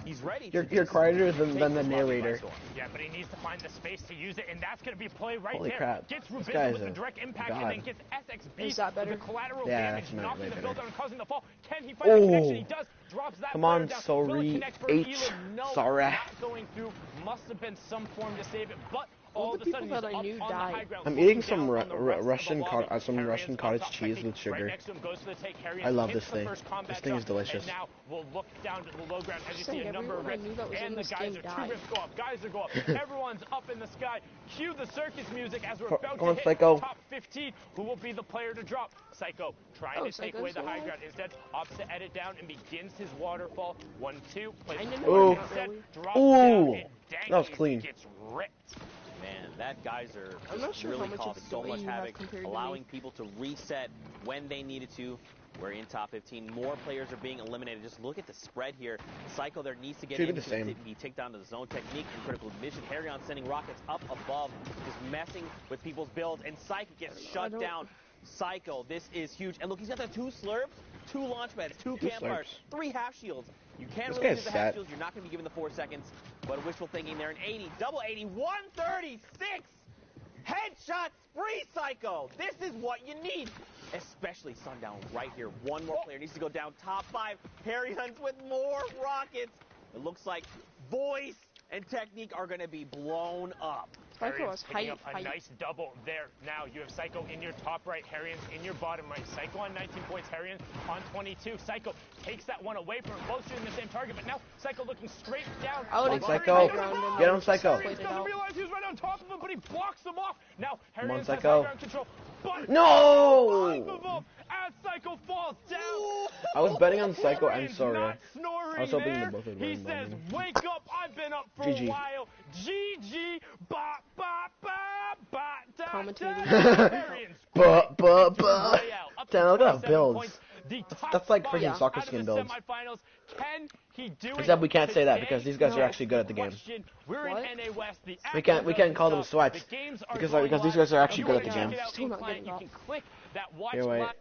He's ready. You're quieter than the narrator. Yeah, but he needs to find the space to use it, and that's going to be a play right Holy there. crap. Gets This Rubin guy's with the a direct impact, god. and then gets SXB Is that better? with the collateral Yeah, damage, that's not knocking way the better. build down and causing the fall. Can he find the connection? He Oh. does. Drops that Come player on, down. sorry, Will it connect for H. Elam? No, Sorry. not going through. Must have been some form to save it, but all of the a sudden people he's that I up knew on the died. high ground. I'm looking eating some down on the rest of the Russian lobby. Russian Harrian's cottage on top, cheese technique with sugar. right next to him, goes for the take. Harrian's I love hits this the thing. first combat This thing is jump, delicious. And now we'll look down to the low ground as you see Saying a number of everyone I knew rifts that was in and the this game geyser. 2 died. rifts go up, geyser go up. Everyone's up in the sky. Cue the circus music as we're about Come to on, hit Psycho. top 15. Who will be the player to drop? Psycho trying to take away the high ground. Instead, opts to edit down and begins his waterfall. 1-2. Plays Ooh. instead, drops Ooh. down, and That was Danky clean. gets ripped. Man, that geyser I'm not sure how really much caused of so delay much you have havoc, compared to allowing me. people to reset when they needed to. We're in top 15. More players are being eliminated. Just look at the spread here. Psycho there needs to get Should in be the same. to be take down to the zone technique and critical mission. Harrion sending rockets up above, just messing with people's builds, and Psycho gets shut down. Psycho, this is huge. And look, he's got the 2 slurps, 2 launch pads, 2 campfires, 3 half shields. You can't This really guy's do the half set. shields. You're not going to be given the 4 seconds. But wishful thinking there. An 80, double 80, 136. Headshots free, Psycho. This is what you need. Especially Sundown right here. One more player needs to go down. Top 5. Harry Hunts with more rockets. It looks like voice and technique are going to be blown up. Psycho has picking height. up a nice double there. Now you have Psycho in your top right, Harrian's in your bottom right. Psycho on 19 points, Harrian on 22. Psycho takes that one away from him, both shooting the same target, but now Psycho looking straight down. I would on, expect Psycho. Get him, Psycho. Harrian doesn't realize he was right on top of him, but he blocks him off. Now Harrian has Psycho. high ground control. But No! 5 of them as Psycho falls down. I was betting on Psycho and Harrian's Sorry. not snoring I was hoping there. they both would He win, says, but- wake up, I've been up for GG. a while. GG, bop, bop, bop, bop, da, Commentating. Harrian's But, Royale, up to damn, look at that 27 build. points. The top That's like spot freaking soccer out of skin the builds. semifinals. Can he do it? Except we can't say that today? because these guys are No. actually good at the game. Question. We're What? in NA West. The We can't call them swipes The games are because going these live. guys are actually If good you at the wanna game. check it out Still in not client, getting you up. can click that watch Here, wait. live.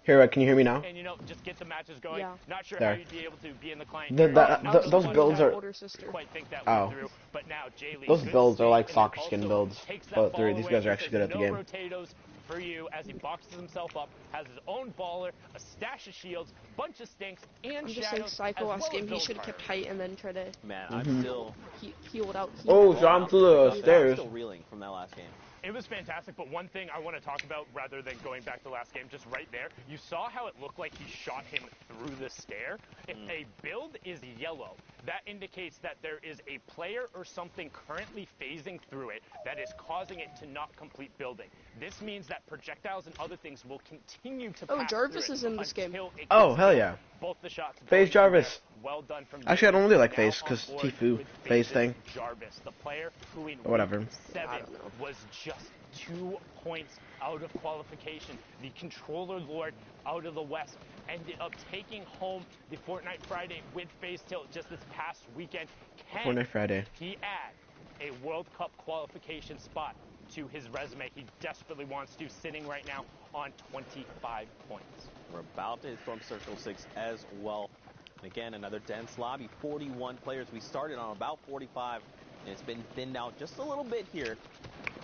Here, can you hear me now? And just get the matches going. Yeah. Not sure There. how you'd be able to be in the client. Those builds are. Older sister. Quite think that Oh. went through, but now Jay Lee Those good builds are speed, like and soccer then skin also builds, takes that but ball these away. guys are He actually says, good at the no game. Rotatos for you as he boxes himself up, has his own baller, a stash of shields, bunch of stinks, and I'm just saying, shadows. Psycho as last well game, as he should have Zone kept height and then try to Man, I'm still heal it out. Oh, jump to the I'm stairs. still reeling from that last game. It was fantastic, but one thing I want to talk about rather than going back to last game, just right there, you saw how it looked like he shot him through the stair. If a build is yellow, that indicates that there is a player or something currently phasing through it that is causing it to not complete building. This means that projectiles and other things will continue to pass Jarvis through it is in this game. until it Oh, gets hell built. yeah. Both the shots. FaZe going through Jarvis. there. Well done from Actually, I don't really like now FaZe on 'cause board Tfue, with FaZe FaZe's thing. Jarvis, the player who in Whatever. week I 7 don't know. was just 2 points out of qualification. The controller lord out of the West ended up taking home the Fortnite Friday with FaZe Tilt just this past weekend. Can Fortnite Friday. he add a World Cup qualification spot to his resume? He desperately wants to, sitting right now on 25 points. We're about to hit from Circle 6 as well. And again, another dense lobby. 41 players. We started on about 45, and it's been thinned out just a little bit here.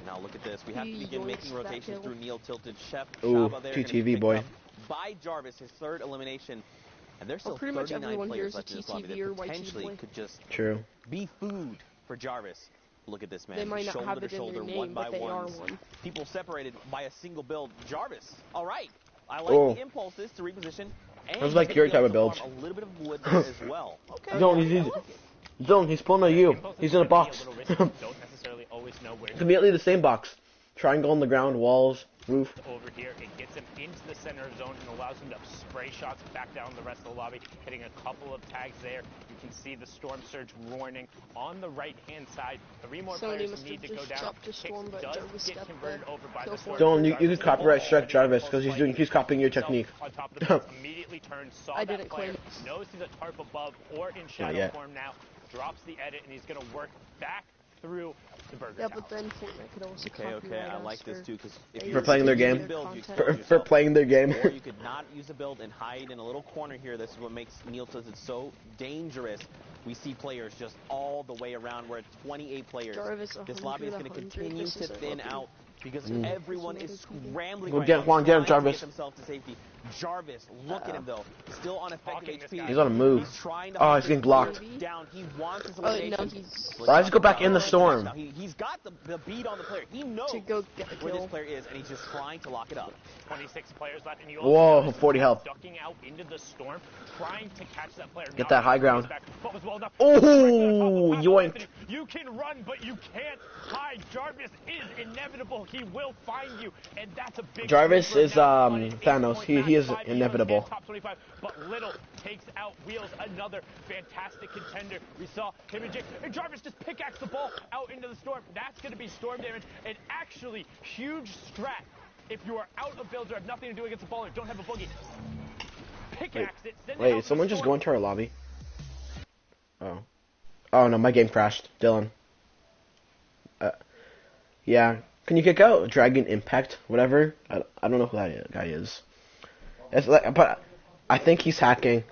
Now look at this. We have to begin Yoinks making that rotations kill. through Neil Tilted. Chef Ooh, Shaba there. gonna be TTV picked boy. up by Jarvis, his 3rd elimination. And there's still pretty much 39 everyone here players is a left in this lobby TTV or that YT potentially boy. could just True. be food for Jarvis. Look at this man. They might not shoulder have to it in shoulder, their one name, by but they are ones. one. People separated by a single build. Jarvis. All right. I like Oh. the impulses to reposition. And Those like he's your gonna type of be able builds. to farm a little bit of wood there as well. Okay. Zone, he's pulling at you. He's in a box. Don't necessarily always know where Immediately the same box. Triangle on the ground, walls, Roof. Over here, it gets him into the center of zone and allows him to spray shots back down the rest of the lobby, hitting a couple of tags there. You can see the Storm Surge warning on the right-hand side. 3 more players need to go down. Kicks does get converted over by the Storm. Don't you can copyright strike Jarvis because he's copying your technique. On top of the fence, immediately turns, saw I that didn't player, claim. knows he's a tarp above or in shadow yet. form now, drops the edit, and he's going to work back through the burger Yeah, tower. but then Fortnite could also Okay, I like this too, because if For playing their game. For for playing their game. Or you could not use a build and hide in a little corner here. This is what makes Neil says it's so dangerous. We see players just all the way around. We're at 28 players. Jarvis, This lobby is going to continue to thin out because everyone is scrambling Go right get now, Juan, get him, trying to Jarvis. get themselves to safety. Jarvis, look at him though, still unaffected HP. He's on a move. He's trying to Oh, hunt he's getting this blocked. down. He wants his Oh, no, elimination. he's Why does he go back in the storm? Now, he's got the beat on the player. He knows to go get the where this kill. player is, and he's just trying to lock it up. 26 players left, and you Whoa, also 40 health. ducking out into the storm, trying to catch that player. Get that high ground. But was well enough. Oh, yoink. You can run, but you can't hide. Jarvis is inevitable. He will find you, and that's a big. Jarvis is Thanos. He is 5 inevitable. Top 25, but Little takes out Wheels, another fantastic contender. We saw him and Jake, and Jarvis just pickaxe the ball out into the storm. That's going to be storm damage, and actually huge strat. If you are out of builds or have nothing to do against the ball and don't have a boogie, pickaxe it. Send it Wait, out is to someone the just storm. going to our lobby? Oh. Oh no, my game crashed. Dylan. Yeah. Can you kick out Dragon Impact? Whatever? I don't know who that guy is. It's like, but I think he's hacking.